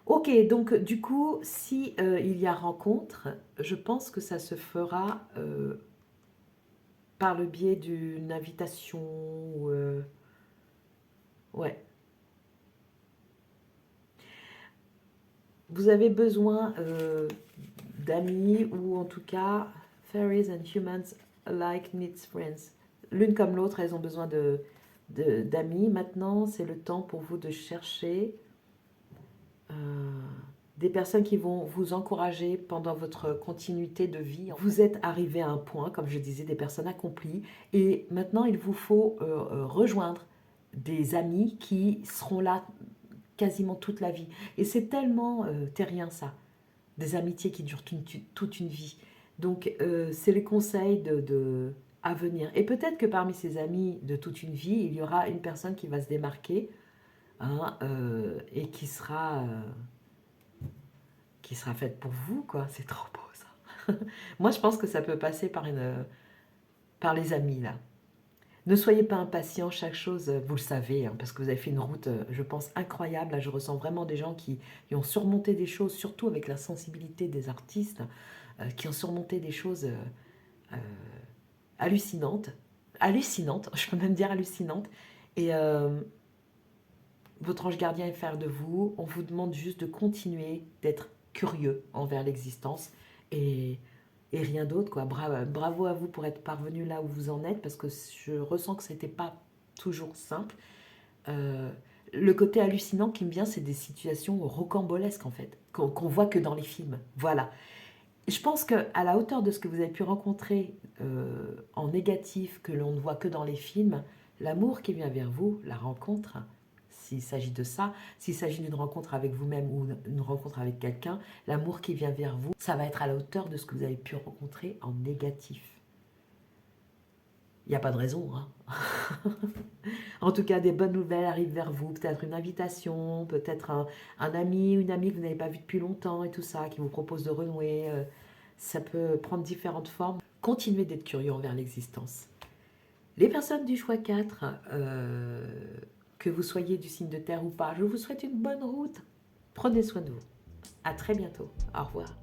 Ok, donc du coup, si il y a rencontre, je pense que ça se fera par le biais d'une invitation. Ouais. Vous avez besoin d'amis ou en tout cas, fairies and humans alike needs friends. L'une comme l'autre, elles ont besoin d'amis. Maintenant, c'est le temps pour vous de chercher des personnes qui vont vous encourager pendant votre continuité de vie. Vous êtes arrivé à un point, comme je disais, des personnes accomplies. Et maintenant, il vous faut rejoindre des amis qui seront là quasiment toute la vie. Et c'est tellement terrien ça, des amitiés qui durent toute une vie. Donc, c'est le conseil à venir. Et peut-être que parmi ces amis de toute une vie, il y aura une personne qui va se démarquer hein, et qui sera faite pour vous, quoi. C'est trop beau, ça. Moi, je pense que ça peut passer par les amis, là. Ne soyez pas impatients, chaque chose, vous le savez, hein, parce que vous avez fait une route, je pense, incroyable. Là, je ressens vraiment des gens qui ont surmonté des choses, surtout avec la sensibilité des artistes, qui ont surmonté des choses hallucinantes. Hallucinantes, je peux même dire hallucinantes. Et votre ange gardien est fier de vous. On vous demande juste de continuer d'être curieux envers l'existence et rien d'autre, quoi. Bravo à vous pour être parvenu là où vous en êtes, parce que je ressens que c'était pas toujours simple. Le côté hallucinant qui me vient, c'est des situations rocambolesques, en fait, qu'on voit que dans les films. Voilà. Je pense qu'à la hauteur de ce que vous avez pu rencontrer en négatif, que l'on ne voit que dans les films, l'amour qui vient vers vous, la rencontre, s'il s'agit de ça. S'il s'agit d'une rencontre avec vous-même ou une rencontre avec quelqu'un, l'amour qui vient vers vous, ça va être à la hauteur de ce que vous avez pu rencontrer en négatif. Il n'y a pas de raison, hein. En tout cas, des bonnes nouvelles arrivent vers vous, peut-être une invitation, peut-être un ami ou une amie que vous n'avez pas vu depuis longtemps et tout ça, qui vous propose de renouer. Ça peut prendre différentes formes. Continuez d'être curieux envers l'existence. Les personnes du choix 4, que vous soyez du signe de terre ou pas, je vous souhaite une bonne route. Prenez soin de vous. À très bientôt. Au revoir.